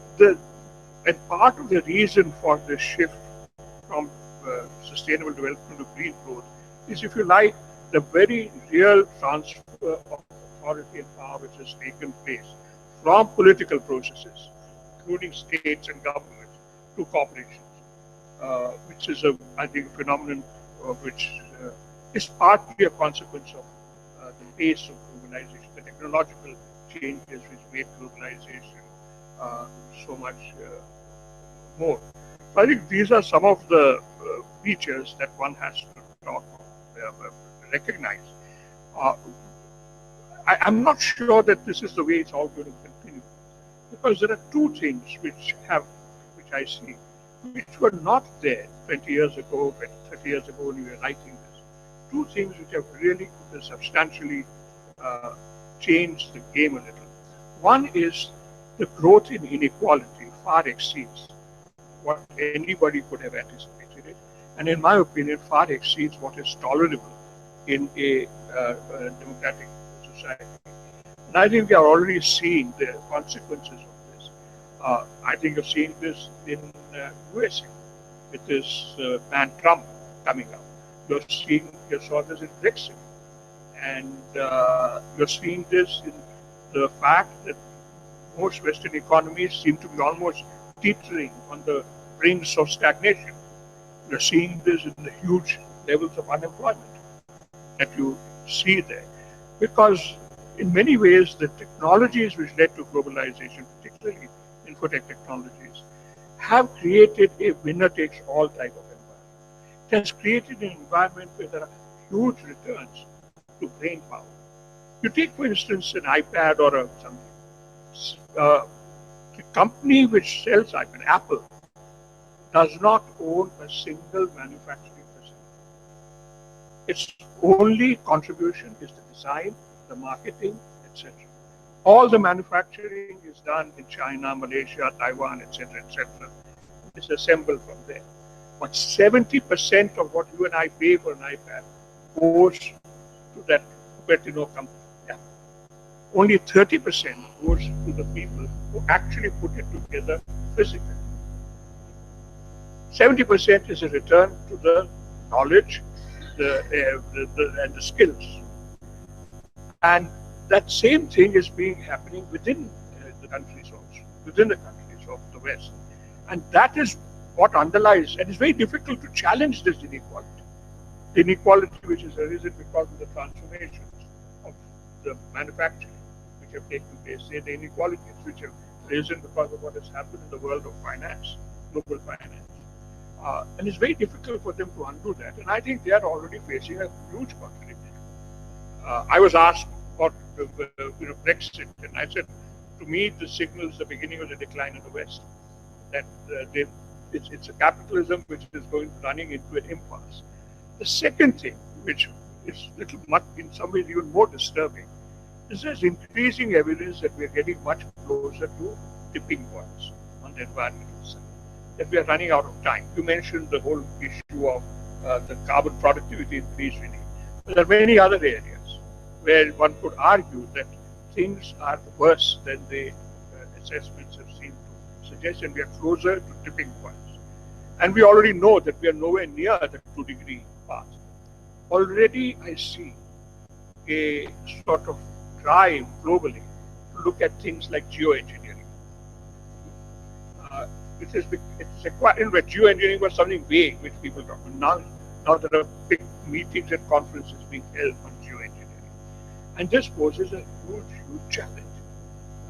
and part of the reason for the shift from sustainable development to green growth is, if you like, the very real transfer of authority and power which has taken place from political processes, including states and governments, to corporations, which is, I think, a phenomenon which is partly a consequence of the pace of globalization, the technological changes which made globalization so much more. So I think these are some of the features that one has to recognize. I'm not sure that this is the way it's all going to continue, because there are two things which I see, which were not there 20 years ago, 30 years ago when we were writing this. Two things which have really substantially changed the game a little. One is the growth in inequality far exceeds what anybody could have anticipated it, and in my opinion, far exceeds what is tolerable in a democratic society. And I think we are already seeing the consequences of this. I think you're seeing this in USA with this man Trump coming up. You saw this in Brexit, and you're seeing this in the fact that most Western economies seem to be almost teetering on the brink of stagnation. You're seeing this in the huge levels of unemployment that you see there, because in many ways the technologies which led to globalization, particularly infotech technologies, have created a winner-takes-all type of environment. It has created an environment where there are huge returns to brain power. You take, for instance, an iPad or something. The company which sells iPad, Apple, does not own a single manufacturing facility. Its only contribution is the design, the marketing, etc. All the manufacturing is done in China, Malaysia, Taiwan, etc., etc. It's assembled from there. But 70% of what you and I pay for an iPad goes to that Cupertino company. Yeah. Only 30% goes to the people who actually put it together physically. 70% is a return to the knowledge and the skills. And that same thing is happening within the countries also, within the countries of the West. And that is what underlies, and it's very difficult to challenge this inequality. The inequality which is arisen because of the transformations of the manufacturing which have taken place, say the inequalities which have arisen because of what has happened in the world of finance, global finance. And it's very difficult for them to undo that. And I think they are already facing a huge contradiction. I was asked about Brexit, and I said, to me, the signal is the beginning of the decline in the West. That it's a capitalism which is running into an impasse. The second thing, which is in some ways even more disturbing, is there's increasing evidence that we are getting much closer to tipping points on the environmental side, that we are running out of time. You mentioned the whole issue of the carbon productivity increase we need. But there are many other areas where one could argue that things are worse than the assessments have seemed to suggest, and we are closer to tipping points. And we already know that we are nowhere near the 2-degree path. Already I see a sort of drive globally to look at things like geoengineering. Geoengineering was something vague which people talk about. Now Now there are big meetings and conferences being held on geoengineering. And this poses a huge, huge challenge.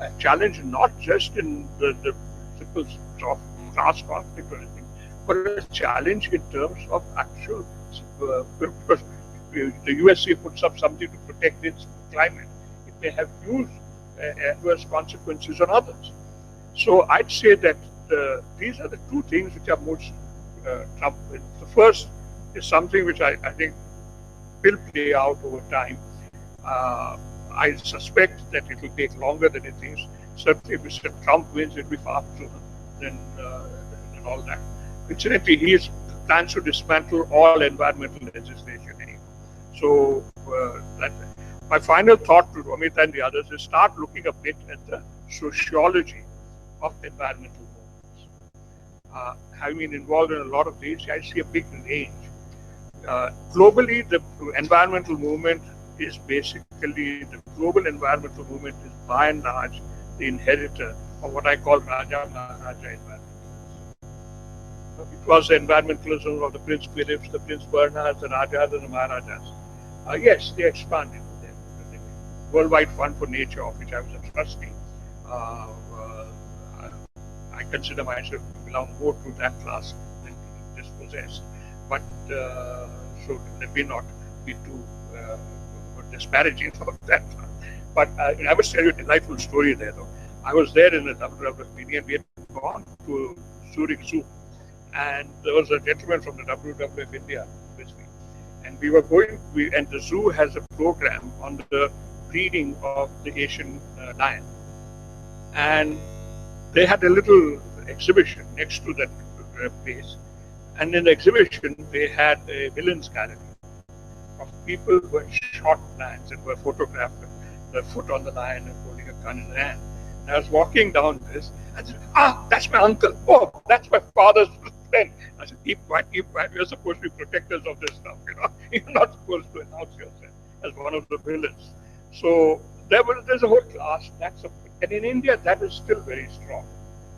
A challenge not just in the simple soft class conflict or anything, but a challenge in terms of actual, because the USA puts up something to protect its climate. It may have huge adverse consequences on others. So I'd say that these are the two things which are most troubling. The first is something which I think will play out over time. I suspect that it will take longer than it thinks. Certainly, if Mr. Trump wins, it will be far sooner than all that. Incidentally, he plans to dismantle all environmental legislation anyway. So, my final thought to Amit and the others is start looking a bit at the sociology of environmental movements. Having been involved in a lot of these, I see a big range. Globally, the environmental movement is basically, the global environmental movement is by and large the inheritor of what I call Raja Maharaja environmentalism. It was the environmentalism of the Prince Philips, the Prince Bernhards, the Rajas and the Maharajas. Yes, they expanded. The Worldwide Fund for Nature, of which I was a trustee. I consider myself to belong more to that class than being dispossessed. But so let me not be too disparaging about that. But I must tell you a delightful story there, though. I was there in the WWF meeting, and we had gone to Zurich Zoo, and there was a gentleman from the WWF India with me, and we were going. And the zoo has a program on the breeding of the Asian lion, and they had a little exhibition next to that place, and in the exhibition they had a villains gallery of people who had shot lions and were photographed with the foot on the lion and holding a gun in the hand. And I was walking down this and said, that's my uncle. Oh, that's my father's friend. I said, keep quiet, keep quiet. You're supposed to be protectors of this stuff, you know. You're not supposed to announce yourself as one of the villains. So there's a whole class. And in India, that is still very strong,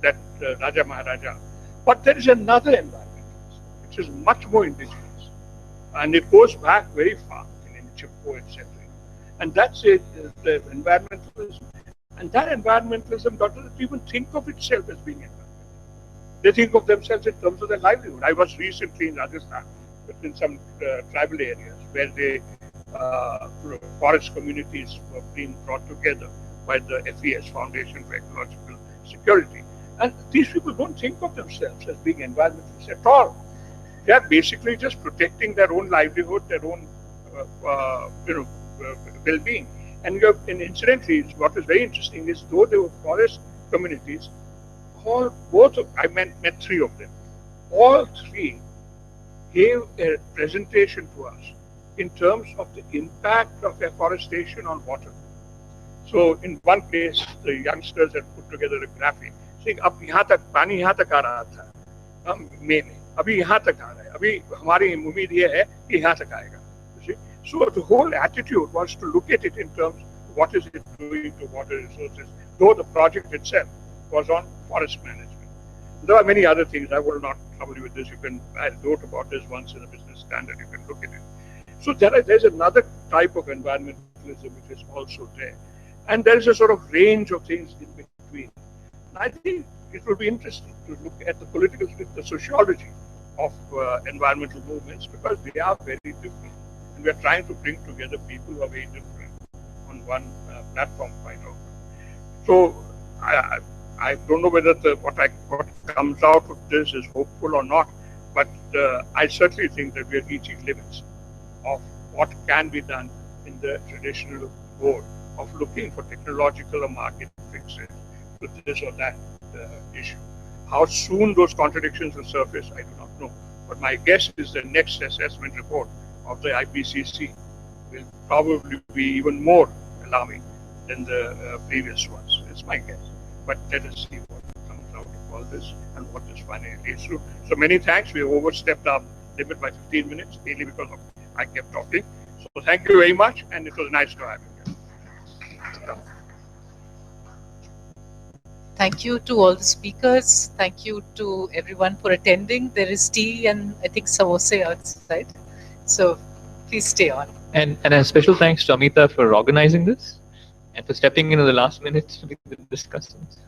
that Raja Maharaja. But there is another environmentalism, which is much more indigenous. And it goes back very far in Chipko, etc. And that's it, the environmentalism. And that environmentalism doesn't even think of itself as being environmental. They think of themselves in terms of their livelihood. I was recently in Rajasthan, in some tribal areas where the forest communities were being brought together by the FES, Foundation for Ecological Security. And these people don't think of themselves as being environmentalists at all. They are basically just protecting their own livelihood, their own well-being. And incidentally, what is very interesting is, though they were forest communities, I met three of them. All three gave a presentation to us in terms of the impact of afforestation on water. So in one place, the youngsters had put together a graphic saying, "Ab yahan tak pani yahan tak aa raha tha, May mein. Abhi yahan tak aa raha hai. Abhi hamari umeed ye hai ki yahan tak aayega." You see? So the whole attitude was to look at it in terms of what is it doing to water resources, though the project itself was on forest management. There are many other things. I will not trouble you with this. I wrote about this once in a business standard. You can look at it. So there's another type of environmentalism which is also there. And there is a sort of range of things in between. And I think it will be interesting to look at the sociology of environmental movements, because they are very different. And we are trying to bring together people who are very different on one platform quite often. So I don't know whether what comes out of this is hopeful or not, but I certainly think that we are reaching limits of what can be done in the traditional mode of looking for technological or market fixes to this or that issue. How soon those contradictions will surface, I do not know. But my guess is the next assessment report of the IPCC will probably be even more alarming than the previous ones. It's my guess. But let us see what comes out of all this and what this finally leads to. So many thanks. We overstepped our limit by 15 minutes, mainly because I kept talking. So thank you very much, and it was nice to have you here. Thank you to all the speakers. Thank you to everyone for attending. There is tea and I think samosa outside. So please stay on. And a special thanks to Amita for organizing this and for stepping in at the last minute with the discussants.